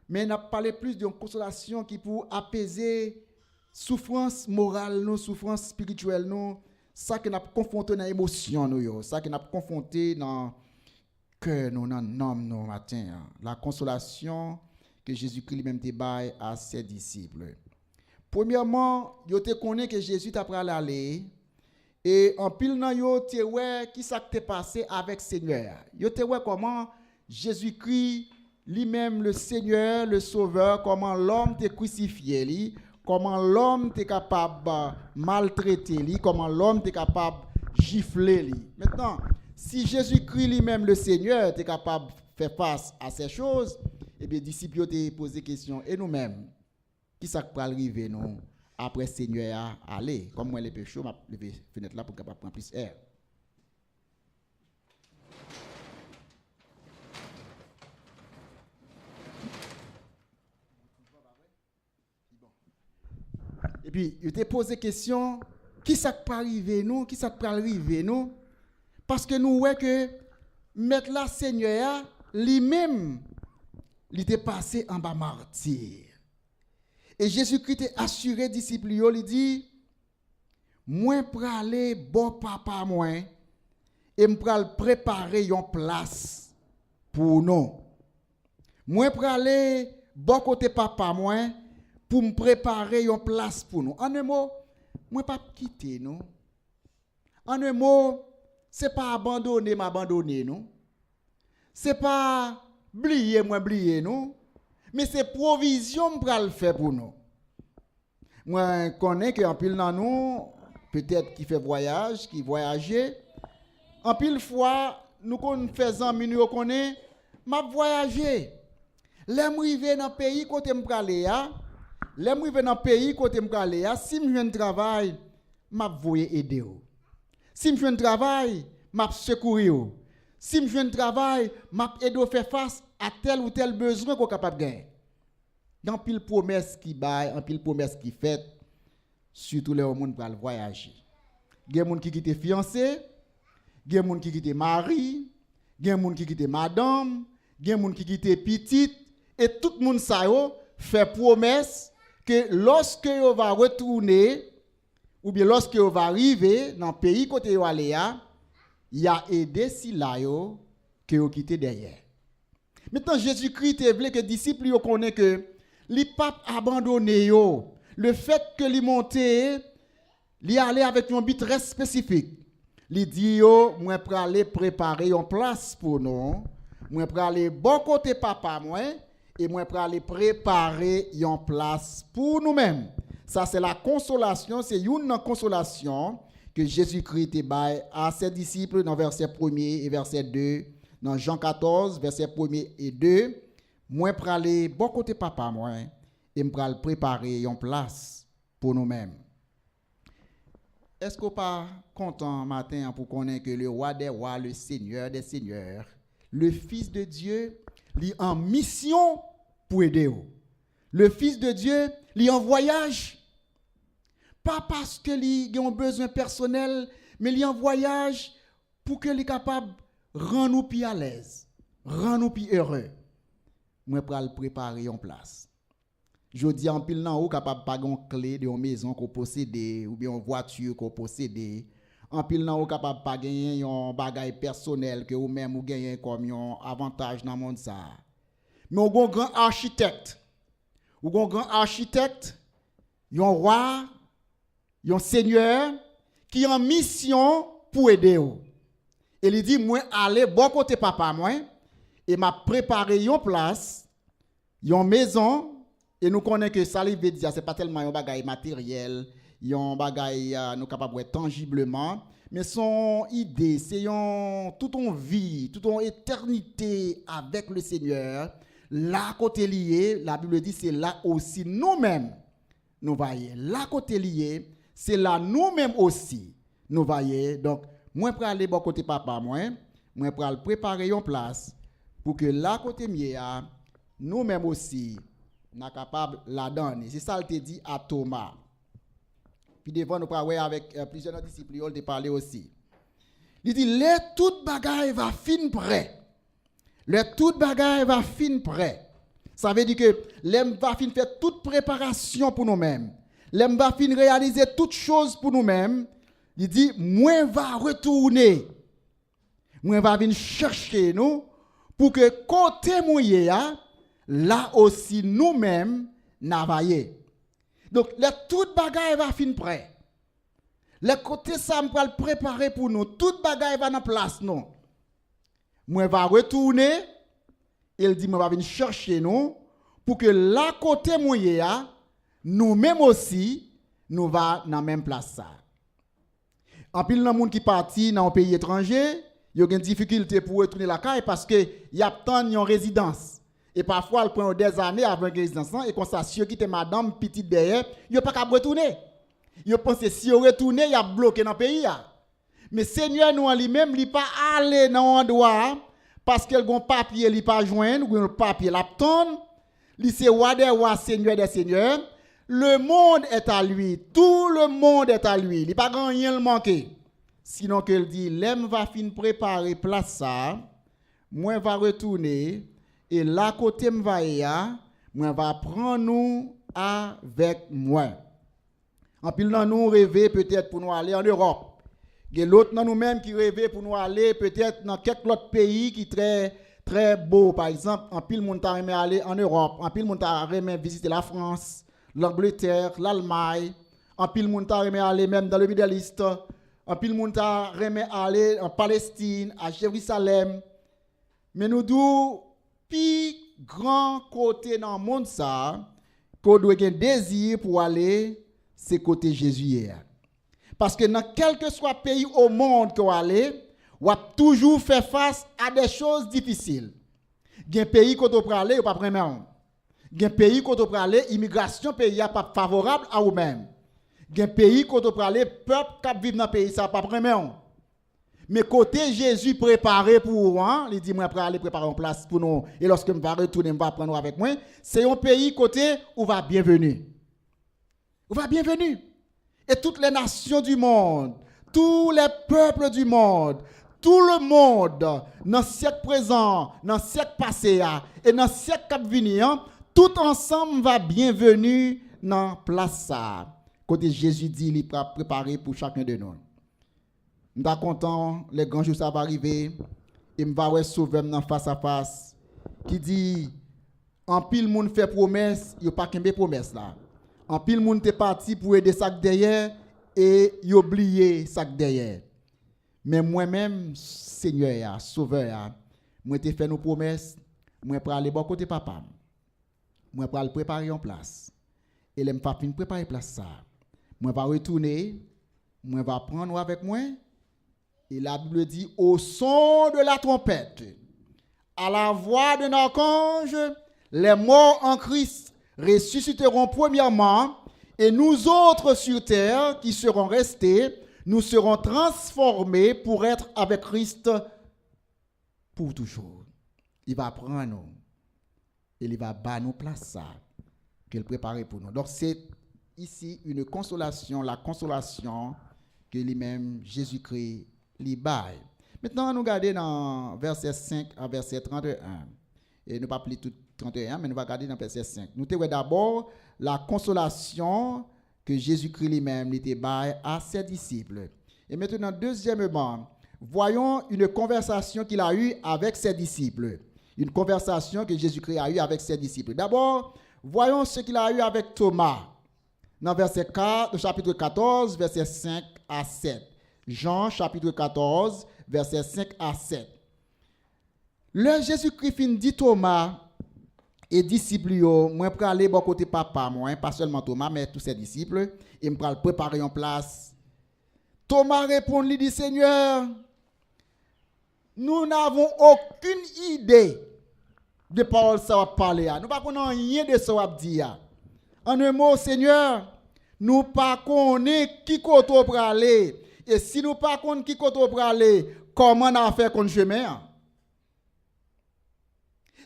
Mais on a parlé plus de consolation qui pour apaiser souffrance morale, nous, souffrance spirituelle, nous, ça qui n'a pas confronté dans l'émotion, nous, ça qui n'a pas confronté dans cœur, nous, dans l'homme, nous, matin. La consolation que Jésus-Christ lui-même débaille à ses disciples. Premièrement, yo te connaît que Jésus t'a pral aller et en pile nan yo te wè qui ça t'est passé avec Seigneur. Yo te wè comment Jésus-Christ lui-même le Seigneur, le Sauveur, comment l'homme t'est crucifié li, comment l'homme t'est capable maltraiter li, comment l'homme t'est capable gifler li. Maintenant, si Jésus-Christ lui-même le Seigneur t'est capable de faire face à ces choses, eh bien disciples t'ont posé question et nous-mêmes qui ça peut arriver nous après Seigneur à aller comme moi les péchés m'a lever fenêtre là pour capable prendre plus air. Et puis il t'a posé question qui ça peut arriver nous qui ça peut arriver nous parce que nous voyons que mettre là Seigneur lui-même il était passé en bas martyr. Et Jésus-Christ a assuré disciples, il dit, moi praler bon papa moi et me pral préparer une place pour nous. Moi praler bon côté papa moi pour me préparer une place pour nous. En un mot, moi pas quitter nous. En un mot, c'est pas m'abandonner nous. C'est pas oublier nous, mais c'est provision pour le faire pour nous. Moi connais que en pile dans nous peut-être qui fait voyage, qui voyager, en pile fois nous faisons nous connaît m'a voyager. L'aime river dans pays côté m'praler a, l'aime river dans pays côté m'praler a, si me un travail, m'a voyer aider. Si me un travail, m'a secourir. Si me un travail, m'a aider faire face à tel ou tel besoin qu'on capable gagner. Dans pile promesse qui bail, en pile promesse qui fait, surtout les monde pour voyager. Il y a des gens qui quittent fiancé, il y a des gens qui quittent mari, il y a des gens qui quittent madame, il y a des gens qui quittent petite, et tout le monde ça fait promesse que lorsque vous va retourner ou bien lorsque vous va arriver dans le pays côté vous aller, il y a aidé si là que vous quittez derrière. Maintenant Jésus-Christ voulait que les disciples connaissent que les papes abandonné yo. Le fait que les monté, li aller avec un but très spécifique. Li dit yo, moi pour aller préparer une place pour nous, moi pour aller bon côté papa moi et moi pour aller préparer une place pour nous-mêmes. Ça c'est la consolation, c'est une consolation que Jésus-Christ te baille à ses disciples dans verset 1 et verset 2 dans Jean 14 verset 1 et 2. Moi pour aller bon côté papa moi et me pral préparer une place pour nous-mêmes. Est-ce qu'on pas content matin pour connaître que le roi des rois, le Seigneur des seigneurs, le Fils de Dieu, il en mission pour aider vous. Le Fils de Dieu, il en voyage. Pas parce que il a un besoin personnel, mais il en voyage pour que il capable rendre nous plus à l'aise, rendre nous plus heureux. Moi pour le préparer en place. Je dis en pile nan ou capable pas gon clé de une maison qu'on possède ou bien une voiture qu'on possède. En pile nan ou capable pas gagner un bagage personnel que ou même ou gagner comme un avantage dans monde ça. Mais on gon grand architecte. Ou gon grand architecte, un roi, un seigneur qui en mission pour aider ou. Et il dit moi aller bon côté papa moi et m'a préparé une place, une maison. Et nous connaissons que ça veut dire c'est pas tellement un bagage matériel, un bagage nous capable tangiblement, mais son idée c'est toute une vie, toute une éternité avec le Seigneur. Là côté lié, la Bible dit c'est là aussi nous-mêmes nous voyons. Là côté lié, c'est là nous-mêmes aussi nous voyons. Donc moi pour aller bon côté papa moi pour aller préparer une place pour que là côté mien nous-mêmes aussi n'a capable la donner. C'est ça qu'il te dit à Thomas. Puis devant nous parler avec plusieurs disciples, il te parler aussi. Il dit les toute bagaille va fin prêt. Le toute bagaille va fin prêt. Ça veut dire que l'aime va fin faire toute préparation pour nous-mêmes. L'aime va fin réaliser toutes choses pour nous-mêmes. Il dit moi va retourner. Moi va venir chercher nous pour que côté mouillé là aussi nous-mêmes navailler. Donc les toute bagaille va fin prêt. Le côté ça me va le préparer pour nous. Toute bagaille va dans place non. Moi va retourner, il dit moi va venir chercher nous pour que là côté mouillé nous-mêmes aussi nous va dans même place ça. En pile dans monde qui parti dans un pays étranger, il y a une difficulté pour retourner la caille parce que y a tant une résidence. Et parfois, elle prend des années avant une résidence et quand ça qui était madame petite derrière, il a pas qu'à retourner. Il pense que si il retourne, il a bloqué dans le pays. Mais Seigneur nous en lui-même, il pas aller dans un endroit parce qu'il a un papier, il pas joindre ou un papier l'apton. Il c'est roi des rois, Seigneur des seigneurs. Le monde est à lui, tout le monde est à lui. Il pas grand rien le manquer. Sinon qu'il dit, l'aime va fin préparer place ça, moi va retourner et là côté m'va moi va prendre nous avec moi. En pile dans nous rêver peut-être pour nous aller en Europe. Il y a l'autre dans nous-mêmes qui rêvait pour nous aller peut-être dans quelques autres pays qui très très beau. Par exemple, en pile monde t'a aimé aller en Europe, en pile monde t'a aimé visiter la France, l'Angleterre, l'Allemagne, en pile monde t'a aimé aller même dans le Middle East, en pile monde t'a aimé aller en Palestine, à Jérusalem. Mais nous dou plus grand côté dans le monde ça, qu'on doit avoir un désir pour aller, c'est côté Jésus hier. Parce que dans quel que soit pays au monde qu'on aller, on va toujours faire face à des choses difficiles. Il y a un pays qu'on doit aller, ou pas vraiment. Il y a un pays qu'on doit aller, immigration pays n'est pas favorable à vous-même. Il y a un pays qu'on doit aller, peuple qui vit dans le pays, ça pas vraiment. Mais côté Jésus préparé pour vous, il dit moi après aller préparer une place pour nous et lorsque je vais retourner, je vais prendre avec moi, c'est un pays côté où va bienvenue. Où va bienvenue. Et toutes les nations du monde, tous les peuples du monde, tout le monde, dans le siècle présent, dans le siècle passé et dans le siècle qui vient, tout ensemble va bienvenue dans la place ça. Côté Jésus dit, il est préparé pour chacun de nous. Je suis content, les grands jours ça va arriver, et je vais sauver face à face, qui dit, en pile monde fait promesse, il n'y a pas qu'une promesse là. En pile monde est parti pour aider sac derrière, et il oublié sac derrière. Mais moi-même, Seigneur, Sauveur, moi t'ai fait nos promesses, moi pour aller bon côté papa. Moi pour aller préparer en place. Et les pas fin préparer place ça. Moi va retourner, moi va prendre avec moi. Et la Bible dit au son de la trompette, à la voix d'un archange, les morts en Christ ressusciteront premièrement, et nous autres sur terre qui serons restés, nous serons transformés pour être avec Christ pour toujours. Il va prendre nous. Et il va battre nos places ça qu'il prépare pour nous. Donc c'est ici une consolation, la consolation que lui-même Jésus-Christ lui baille. Maintenant nous regardons dans verset 5 à verset 31. Et nous ne pas plus tout 31, mais nous allons regarder dans verset 5. Nous avons d'abord la consolation que Jésus-Christ lui-même lui baille à ses disciples. Et maintenant, deuxièmement, voyons une conversation qu'il a eue avec ses disciples. Une conversation que Jésus-Christ a eue avec ses disciples. D'abord, voyons ce qu'il a eu avec Thomas. Dans verset 4, chapitre 14, verset 5 à 7. Jean, chapitre 14, verset 5 à 7. Le Jésus-Christ fin dit Thomas et disciples, moi pour aller bon côté papa, moi, pas seulement Thomas, mais tous ses disciples, et me pour préparer en place. Thomas répond, lui dit Seigneur, nous n'avons aucune idée de parole ça va parler. Nous ne connaissons rien de ça va dire. En un mot, Seigneur, nous ne connaissons pas qui côté pour aller. Et si nous ne connaissons pas qui côté pour aller, comment on a fait qu'on chemin?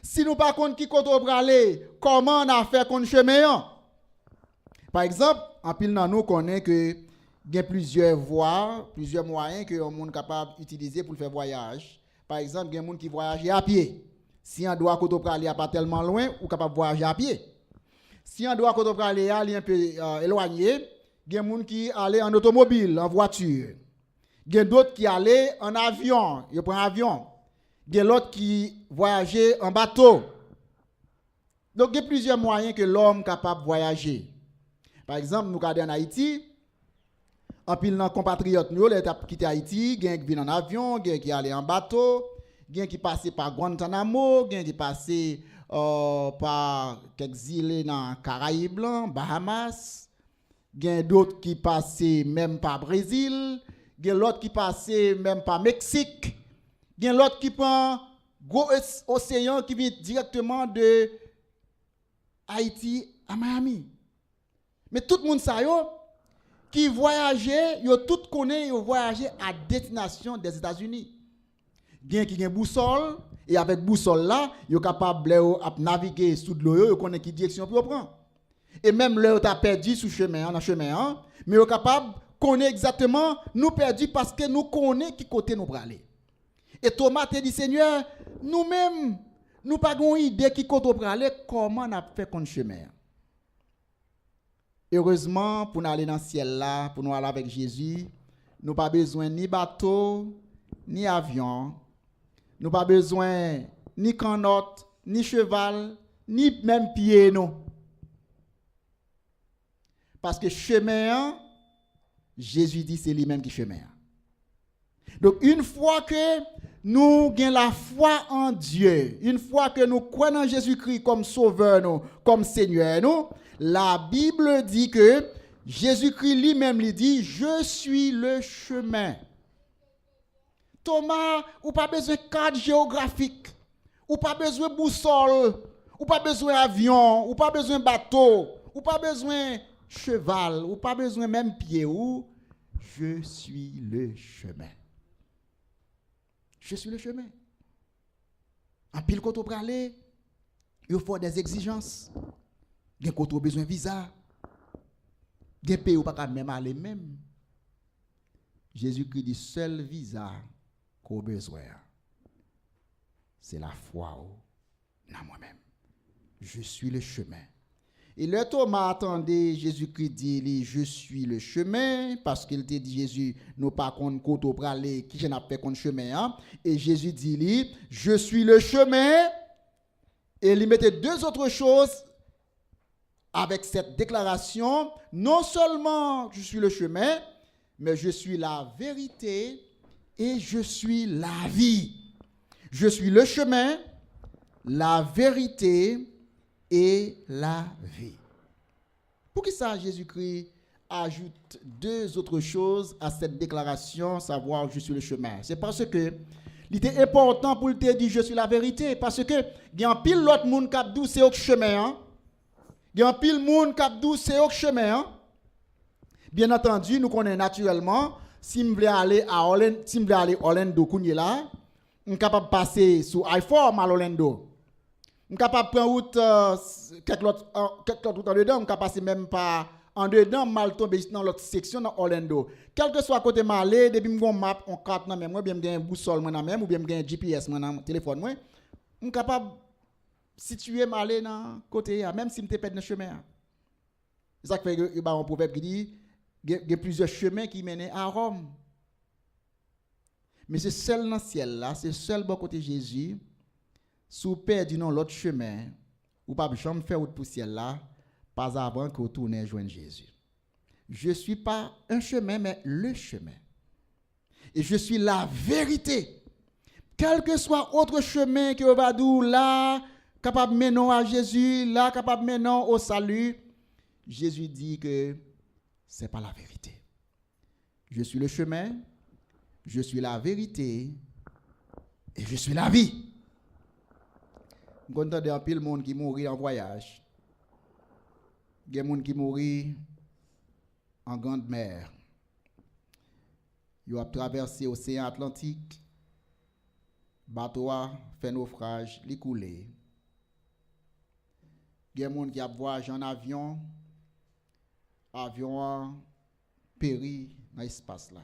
Si nous ne connaissons pas qui côté pour aller, comment on a fait qu'on chemin? Par exemple, en pile dans nous connaît que il y a plusieurs voies, plusieurs moyens que le monde est capable d'utiliser pour faire voyage. Par exemple, il y a des gens qui voyagent à pied. Si on doit côté pour aller pas tellement loin, ou capable de voyager à pied. Si on doit côté pour aller un peu éloigné, il y a des gens qui allaient en automobile, en voiture. Il y a d'autres qui allaient en avion, ils prennent un avion. Il y a d'autres qui voyageaient en bateau. Donc il y a plusieurs moyens que l'homme est capable de voyager. Par exemple, nous regardons en Haïti, en pile nos compatriotes nous les quitté Haïti, il y a qui viennent en avion, il y a qui allaient en bateau, il y a qui passaient par Guantanamo, il y a qui passaient par quelques îles dans Caraïbes, Bahamas, il y a d'autres qui passaient même par Brésil, il y a l'autre qui passaient même par Mexique, il y a l'autre qui prend gros océan qui vient directement de Haïti à Miami. Mais tout le monde sait qui voyageait, yo tout connaît, yo voyager à destination des États-Unis. Gen qui gen boussole et avec boussole là, yo capable de naviguer sous l'eau, yo connaît qui direction pour prendre. Et même là tu as perdu sous chemin, dans chemin, mais yo capable connaît exactement nous perdu parce que nous connaît qui côté nous pour aller. Et Thomas te dit Seigneur, nous-mêmes nous pas gon idée qui côté pour aller, comment on a fait qu'on chemin. Heureusement, pour nous aller dans le ciel là, pour nous aller avec Jésus, nous n'avons pas besoin ni bateau, ni avion. Nous n'avons pas besoin ni canotte, ni cheval, ni même pied, non. Parce que chemin, Jésus dit c'est lui-même qui chemin. Donc, une fois que nous avons la foi en Dieu, une fois que nous croyons en Jésus-Christ comme sauveur, nous, comme Seigneur, nous, la Bible dit que Jésus-Christ lui-même lui dit, je suis le chemin. Thomas, ou pas besoin de carte géographique, ou pas besoin de boussole, ou pas besoin d'avion, ou pas besoin de bateau, ou pas besoin de cheval, ou pas besoin même pied, ou je suis le chemin. Je suis le chemin. En pile quand on aller, il faut des exigences. Il y a besoin de visa. Il y a pays où pas même aller même. Jésus-Christ dit seul visa qu'on a besoin. C'est la foi dans moi-même. Je suis le chemin. Et le Thomas attendait, Jésus-Christ dit, je suis le chemin, parce qu'il te dit, Jésus, nous pas qu'on côté pour aller, qui je n'ai fait qu'on chemin, hein? Et Jésus dit, je suis le chemin, et il mettait deux autres choses avec cette déclaration, non seulement je suis le chemin, mais je suis la vérité et je suis la vie. Je suis le chemin, la vérité et la vie. Pour qui ça, Jésus-Christ ajoute deux autres choses à cette déclaration, savoir je suis le chemin. C'est parce que il était important pour te dire je suis la vérité, parce que il y a un pile l'autre monde qui a dit c'est au chemin. Hein? Il y a un pile monde qui a dit c'est au chemin. Hein? Bien entendu, nous connaissons naturellement, si je veux aller à Orlando, si je veux aller à Orlando, je suis capable de passer sur I-4 à Orlando. Je suis capable de prendre route quelques autres routes en dedans, je suis capable de passer même pas en dedans, mal tomber dans l'autre section dans Orlando. Quel que soit côté malé, depuis que je map en carte dans même, ou bien un boussole dans même, ou bien un GPS dans le téléphone, je suis capable de situer malé dans côté, même si je suis perdu dans le chemin. C'est ça que fait il y a un proverbe qui dit il y a plusieurs chemins qui mènent à Rome. Mais c'est seul dans le ciel là, c'est seul bon côté Jésus. Si vous perdez dans l'autre chemin, ou pas jamais faire route pour ciel là, pas avant que vous tournez joindre Jésus. Je ne suis pas un chemin, mais le chemin. Et je suis la vérité. Quel que soit autre chemin que vous va dire là, capable de mener à Jésus, là, capable de mener au salut, Jésus dit que ce n'est pas la vérité. Je suis le chemin, je suis la vérité et je suis la vie. Vous entendez un pile monde qui mourit en voyage. Il y a des gens qui mourent en grande mer. Ils ont traversé l'océan Atlantique. Bateau a fait naufrage, il coulé. Il y a des gens qui ont voyagé en avion. Avion a péri dans l'espace là.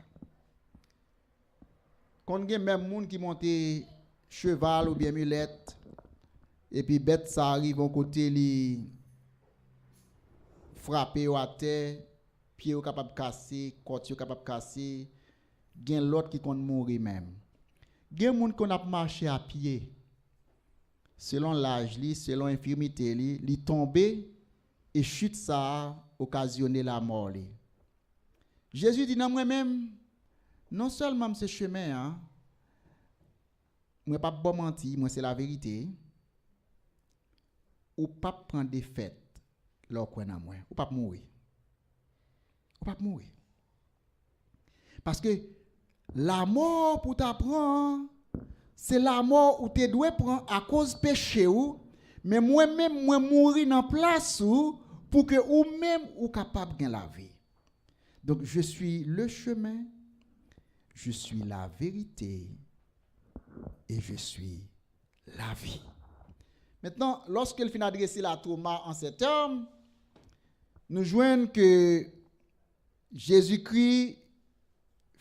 Quand il y a même des gens qui montent cheval ou bien mulette, et puis bête ça arrive au côté li frapper à terre, pied au capable casser, côté capable casser, gen l'autre qui compte mourir même. Gen moun qu'on a marché à pied. Selon l'âge li, selon l'infirmité li tomber et chute ça occasionner la mort li. Jésus dit non moi-même non seulement ce chemin hein, moi pas bon mentir, moi c'est la vérité. Ou pas prendre des fêtes leur coin à moi, ou pas mourir. Ou pas mourir. Parce que la mort pour t'apprendre, c'est la mort où tu dois prendre à cause péché ou, mais moi-même moi mourir dans place ou pour que ou même ou capable de la vie. Donc je suis le chemin, je suis la vérité et je suis la vie. Maintenant, lorsqu'il finit d'adresser la Thomas en ces termes, nous joignons que Jésus-Christ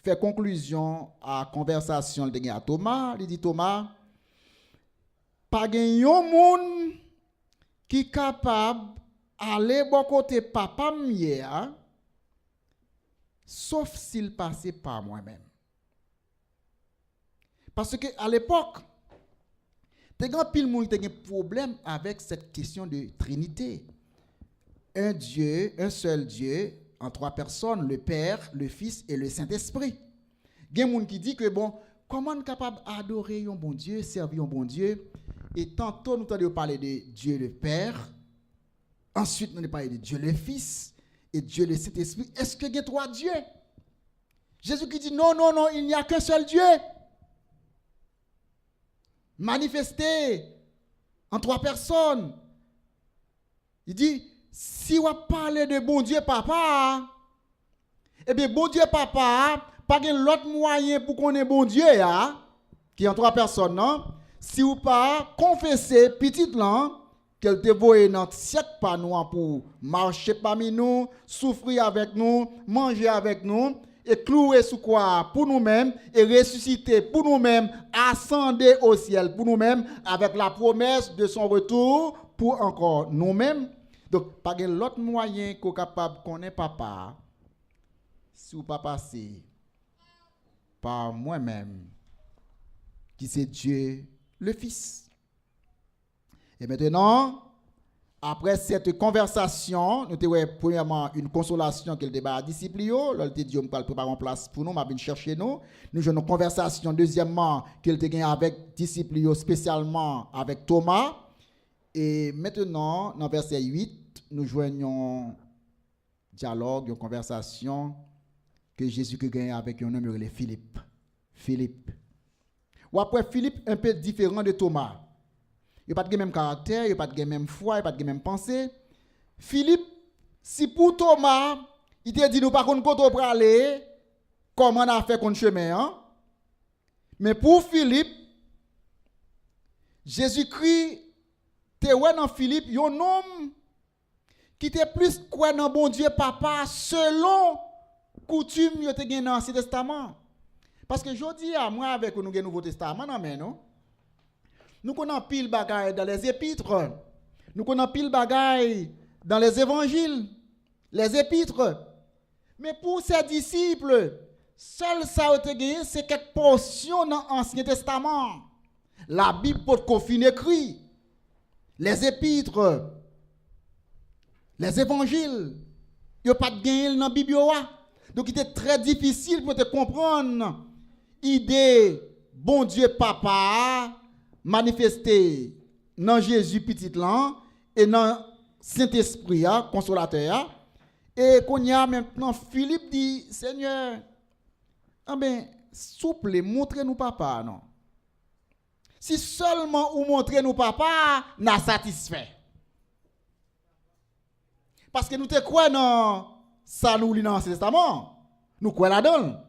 fait conclusion à la conversation de Thomas. Il dit Thomas, pas un monde qui est capable aller bon côté papa m'hier, sauf s'il passait par moi-même. Parce que à l'époque, il y a un problème avec cette question de Trinité. Un Dieu, un seul Dieu, en trois personnes, le Père, le Fils et le Saint-Esprit. Il y a des gens qui disent que bon, comment on est capable d'adorer un bon Dieu, servir un bon Dieu, et tantôt nous allons parler de Dieu le Père, ensuite nous allons parler de Dieu le Fils et Dieu le Saint-Esprit. Est-ce qu'il y a trois dieux? Jésus qui dit non, non, non, il n'y a qu'un seul Dieu. Manifesté en trois personnes. Il dit, si on parle de bon Dieu papa, eh bien bon Dieu papa, pas l'autre moyen pour qu'on ait bon Dieu, qui est en trois personnes, non? Si ou pas confesser petite là, qu'elle te voye dans siècle par nous pour marcher parmi nous, souffrir avec nous, manger avec nous, et clouer sous quoi pour nous-mêmes, et ressusciter pour nous-mêmes, ascender au ciel pour nous-mêmes, avec la promesse de son retour pour encore nous-mêmes. Donc, pas l'autre moyen qu'on est capable de connaître papa, si ou pas passer par moi-même, qui c'est Dieu le Fils. Et maintenant, après cette conversation, nous avons premièrement une consolation qu'elle débat à disciples. Là, il dit, on va préparer en place pour nous, on va venir chercher nous. Nous avons une conversation, deuxièmement, qu'elle a gagné avec disciples, spécialement avec Thomas. Et maintenant, dans verset 8, nous joignons dialogue, une conversation que Jésus a gagné avec un homme appelé Philippe. Philippe. Ou après, Philippe un peu différent de Thomas. Il n'a pas de même caractère, il n'a pas de même foi, il n'a pas de même pensée. Philippe, si pour Thomas, il t'a dit nous pas qu'on peut aller, comment on a fait qu'on chemin, hein? Mais pour Philippe, Jésus-Christ, t'es ouais dans Philippe, un homme qui était plus quoi dans bon Dieu papa selon coutume yo te gen dans l'Ancien Testament. Parce que je dis à moi avec nous le Nouveau Testament non? Nous connaissons pile bagaille dans les épîtres. Nous connaissons pile bagaille dans les évangiles, les épîtres. Mais pour ces disciples, seul ça te gagné, c'est quelques portions dans l'Ancien Testament. La Bible peut confiner écrit. Les épîtres, les évangiles, il n'y a pas de gain dans la Bible. Donc il était très difficile pour te comprendre l'idée bon Dieu papa manifesté dans Jésus petit là et dans Saint-Esprit consolateur. Et qu'on y a maintenant Philippe dit Seigneur, ah ben souple montrez-nous papa non. Si seulement ou montrez-nous papa n'a satisfait. Parce que nous te croyons dans ça nous lit dans l'Ancien Testament. Nous croyons là-dedans.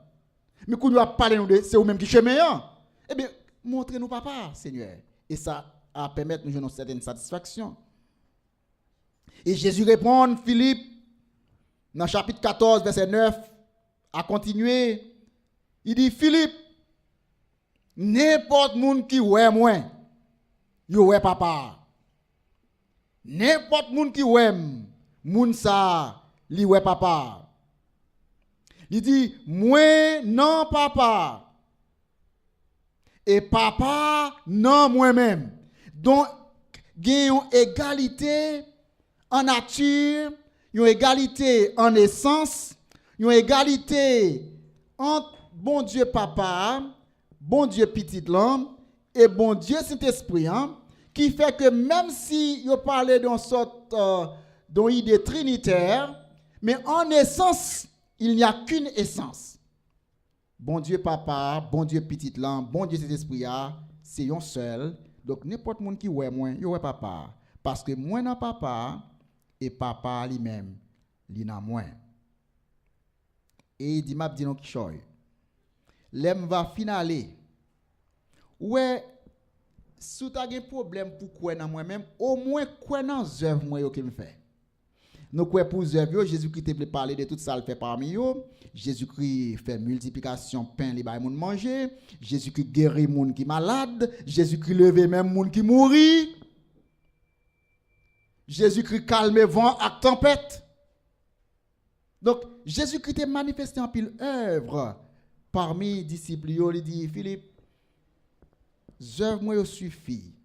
Mais quand nous a parlé de c'est vous-même qui chemin. Eh bien, montrez-nous papa, Seigneur. Et ça a permettre nous une certaine satisfaction. Et Jésus répond, Philippe, dans chapitre 14, verset 9, à continuer. Il dit, Philippe, n'importe monde qui ouais moi, yo ouais papa. N'importe monde qui ouais, moun sa, li ouais papa. Il dit, moi non papa. Et papa non moi-même. Donc, il y a une égalité en nature, une égalité en essence, une égalité entre bon Dieu papa, bon Dieu petit l'homme et bon Dieu Saint-Esprit, qui fait que même si vous parlez d'une sorte d'idée trinitaire, mais en essence, il n'y a qu'une essence. Bon Dieu papa, bon Dieu petit l'homme, bon Dieu Saint-Esprit, c'est un seul. Donc n'importe qui qui ouais moi, il ouais papa. Parce que moi n'a papa et papa lui-même, il n'a moi. Et il dit, m'a dit non qui choy. L'aime va finaler. Ouais, si tu as un problème pour quoi dans moi-même, au moins quoi dans les œuvres moi que me fait. Nous quoi pour les œuvres, Jésus-Christ te parler de tout ça le fait parmi eux. Jésus-Christ fait multiplication pain les bail moun manger, Jésus-Christ guérit moun qui malade, Jésus-Christ lever même moun qui mourit. Jésus-Christ calme vent à tempête. Donc, Jésus-Christ est manifesté en pile œuvre parmi les disciples. Il dit, Philippe, œuvres moi suffit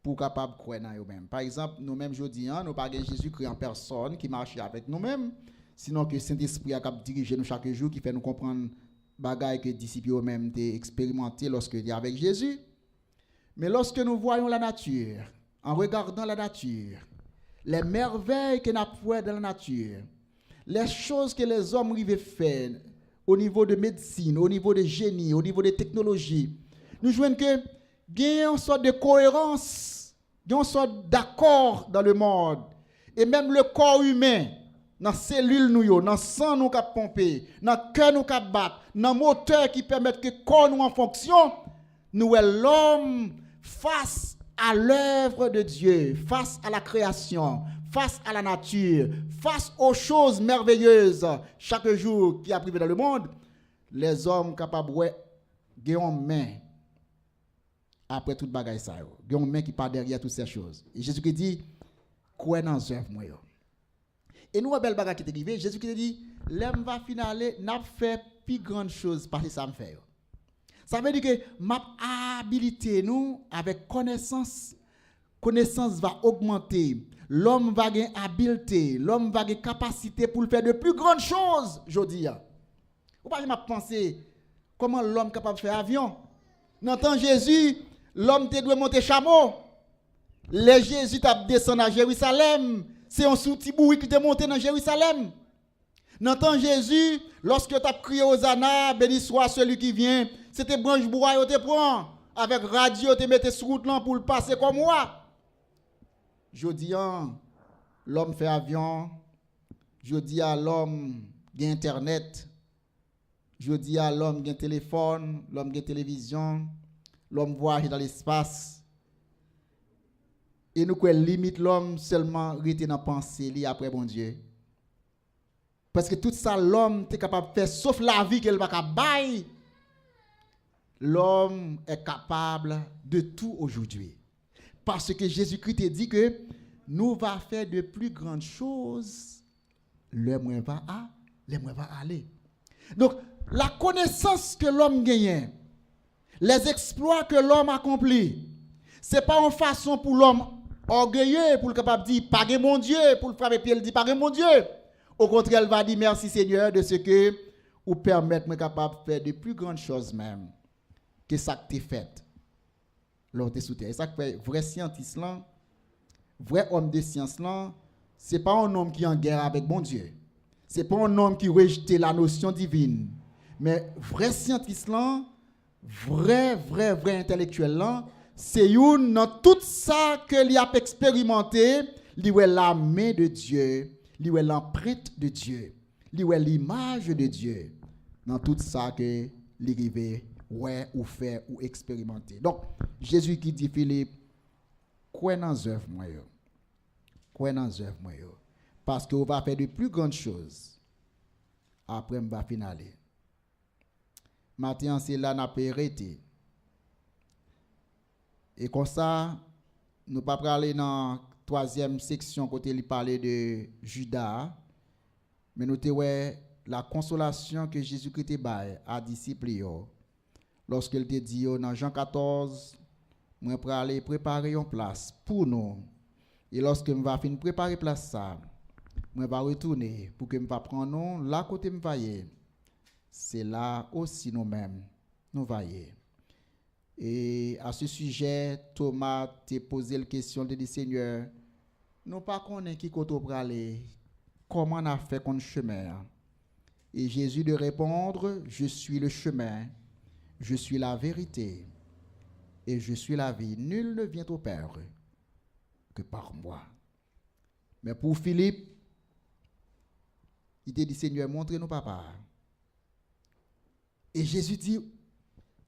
pour capable croire dans eux-mêmes. Par exemple, nous-mêmes aujourd'hui, nous pas Jésus-Christ en personne qui marche avec nous-mêmes, sinon que Saint-Esprit a cap diriger nous chaque jour, qui fait nous comprendre bagaille que les disciples eux-mêmes ont expérimenté lorsque ils étaient avec Jésus. Mais lorsque nous voyons la nature, en regardant la nature, les merveilles que nous avons dans la nature, les choses que les hommes arrivent faire au niveau de médecine, au niveau de génie, au niveau de technologie, nous voyons que il y a une sorte de cohérence, il y a une sorte d'accord dans le monde. Et même le corps humain, dans les cellules, dans le sang nous qui pomper, dans le cœur nous qui battre, dans le moteur qui permet que le corps nous en fonction, nous sommes l'homme face à l'œuvre de Dieu, face à la création, face à la nature, face aux choses merveilleuses chaque jour qui a privé dans le monde. Les hommes capables de une main après toute bagaille ça, il y a une main qui part derrière toutes ces choses. Et Jésus qui dit, quoi dans œuvre moi. Et nous, belle bagaille qui est arrivée, Jésus qui dit, l'homme va finaler, n'a fait plus grande chose parce que ça me fait. Ça veut dire que ma habilité nous avec connaissance va augmenter. L'homme va gagner habileté, l'homme va gagner capacité pour faire de plus grandes choses, je dis. Ou pas, je m'a pensé comment l'homme est capable de faire avion. Dans le temps de Jésus, l'homme doit monter chameau. Les Jésus t'a descendu à Jérusalem. C'est un sous-tiboui qui te monté dans Jérusalem. Dans le temps de Jésus, lorsque tu as crié aux Hosanna, béni soit celui qui vient, c'était branche bois et te prend. Avec radio, tu mettais sur route pour le passer comme moi. Je dis, l'homme fait avion. Je dis à l'homme, il y a Internet. Je dis à l'homme, il y a téléphone. L'homme, il y a télévision. L'homme voyage dans l'espace. Et nous, quoi, limite l'homme seulement rester dans la pensée après bon Dieu. Parce que tout ça, l'homme est capable de faire, sauf la vie qu'elle va bailler. L'homme est capable de tout aujourd'hui. Parce que Jésus-Christ a dit que nous va faire de plus grandes choses. Le moins va aller. Donc, la connaissance que l'homme gagne, les exploits que l'homme accomplit, ce n'est pas une façon pour l'homme orgueilleux, pour le capable de dire, pas mon Dieu, pour le frapper pied, il dit, pas mon Dieu. Au contraire, elle va dire, merci Seigneur de ce que vous permettez de capable de faire de plus grandes choses même que ça que tu fait. Lors de sous terre. Et ça que fait vrai scientiste là, vrai homme de science là, c'est pas un homme qui est en guerre avec bon Dieu. C'est pas un homme qui rejette la notion divine. Mais vrai scientiste là, vrai intellectuel là, c'est une dans tout ça que il a expérimenté, il est la main de Dieu, il est l'empreinte de Dieu, il est l'image de Dieu dans tout ça que il ouais ou faire ou expérimenter. Donc Jésus qui dit Philippe, quoi dans œuvre moi yo. Quoi dans œuvre moi yo. Parce que on va faire de plus grandes choses. Après on va finaler. Maintenant c'est là n'a pas arrêté. Et comme ça, nous pas aller dans la troisième section côté il parlait de Judas, mais nous te ouais la consolation que Jésus-Christ te baille à disciples yo. Lorsqu'il te dit dans Jean 14, moi pour aller préparer une place pour nous. Et lorsque me va fin préparer place ça, moi va retourner pour que me va prendre nous là côté me vailler. C'est là aussi nous-mêmes nous vailler. Et à ce sujet, Thomas t'a posé la question de dire Seigneur, nous pas connaît qui côté pour aller, comment on a fait qu'on chemin. Et Jésus de répondre, je suis le chemin, je suis la vérité et je suis la vie. Nul ne vient au Père que par moi. Mais pour Philippe, il te dit Seigneur, montrez-nous papa. Et Jésus dit,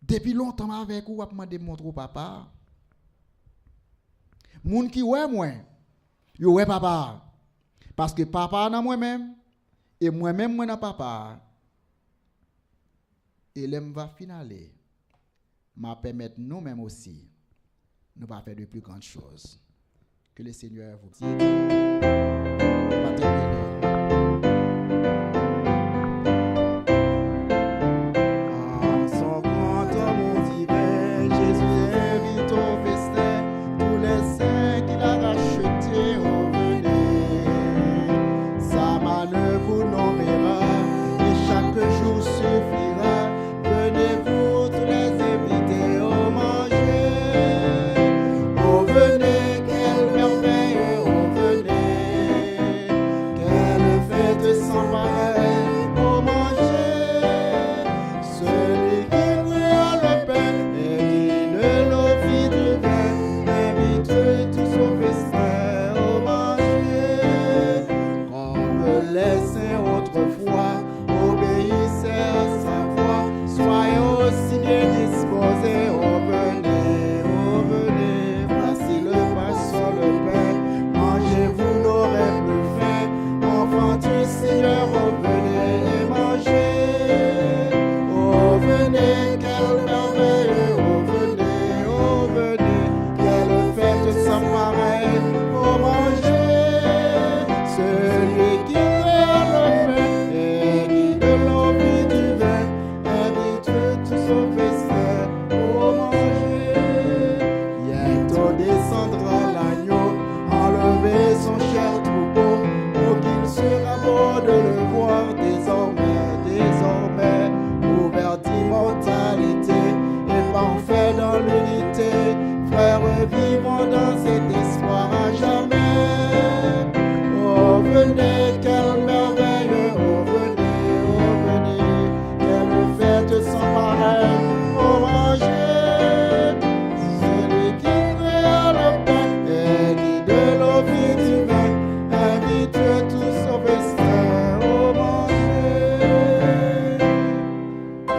depuis longtemps avec vous, vous demandé de montrer au papa. Moun qui ouais moi, yo ouais papa. Parce que papa dans moi-même et moi-même moi dans papa. Et l'aime va finaler. M'a permettre nous-mêmes aussi nous va faire de plus grandes choses Que le Seigneur vous bénisse.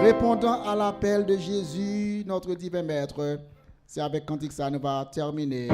Répondant à l'appel de Jésus, notre divin Maître, c'est avec cantique ça nous va terminer.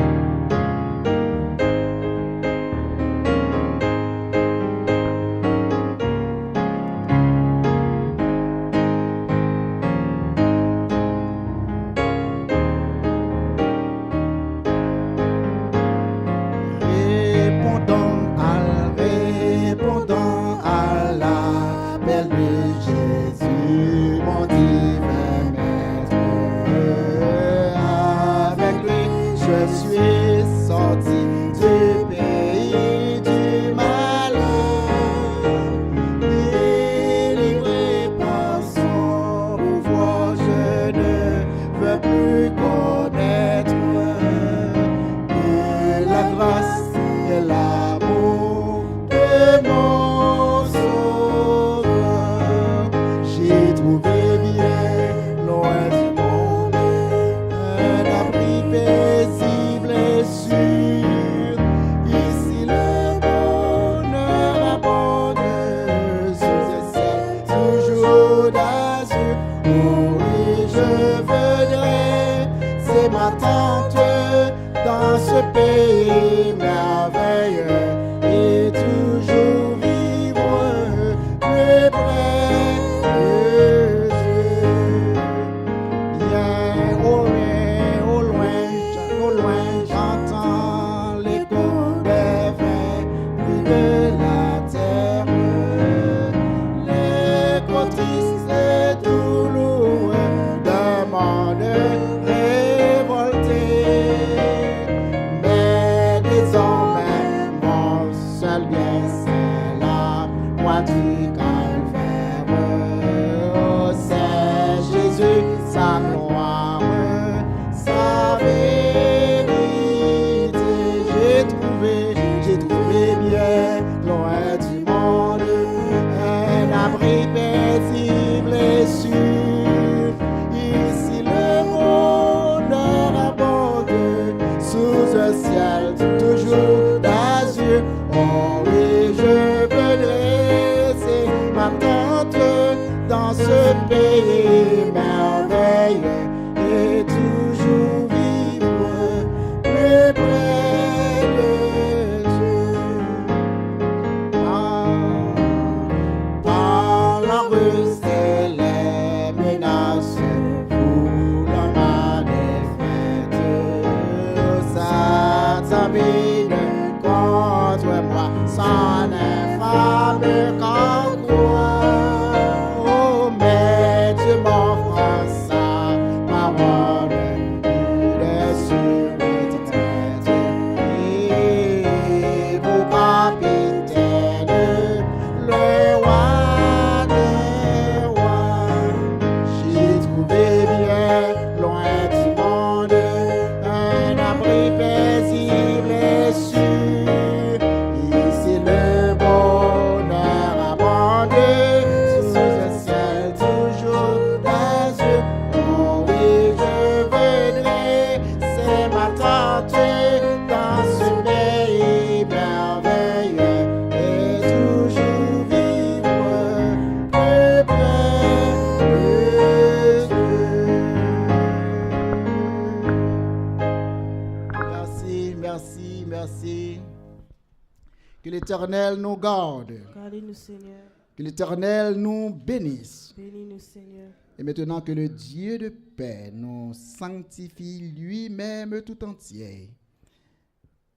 Que l'Éternel nous garde. Gardez-nous, Seigneur. Que l'Éternel nous bénisse. Bénis-nous, Seigneur. Et maintenant que le Dieu de paix nous sanctifie lui-même tout entier.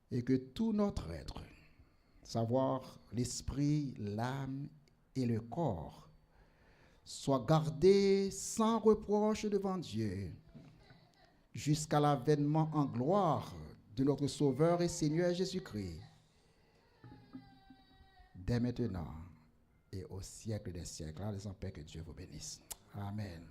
Et que tout notre être, savoir l'esprit, l'âme et le corps, soit gardé sans reproche devant Dieu jusqu'à l'avènement en gloire de notre Sauveur et Seigneur Jésus-Christ, dès maintenant et au siècle des siècles. Allez en paix, que Dieu vous bénisse. Amen.